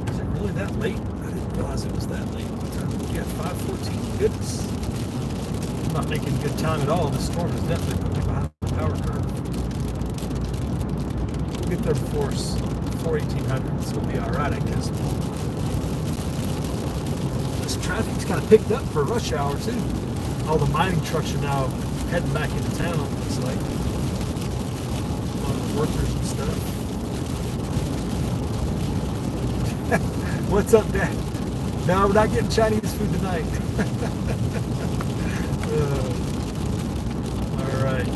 Is it really that late? I didn't realize it was that late. Yeah, 5:14. Goodness. I'm not making good time at all. This storm is definitely putting me behind the power curve. We'll get there before 1800, so we'll be all right, I guess. This traffic's kind of picked up for rush hour, too. All the mining trucks are now heading back into town, it's like. A lot of workers and stuff. What's up, Dad? No, we're not getting Chinese food tonight. All right.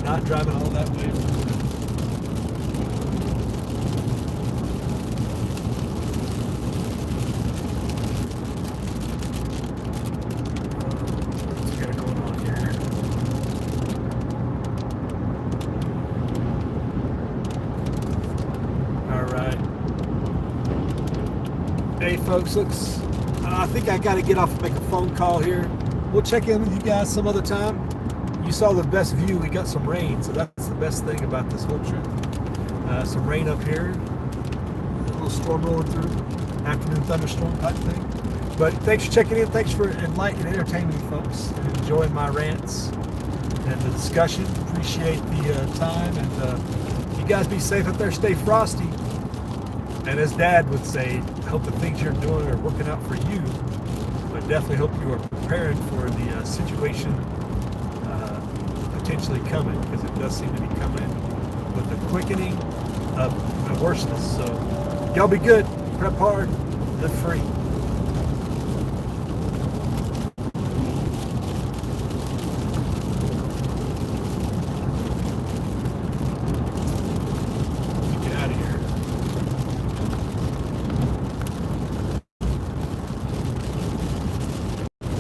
Not driving all that way. What's got going on here? All right. Hey, folks, I think I got to get off and make a phone call here. We'll check in with you guys some other time. You saw the best view. We got some rain, so that's the best thing about this whole trip. Some rain up here. A little storm rolling through. Afternoon thunderstorm type thing. But thanks for checking in. Thanks for enlightening and entertaining me, folks. And enjoying my rants and the discussion. Appreciate the time. And you guys be safe up there. Stay frosty. And as Dad would say, hope the things you're doing are working out for you. But definitely hope you are preparing for the situation potentially coming, because it does seem to be coming with the quickening of the worseness. So y'all be good, prep hard, live free.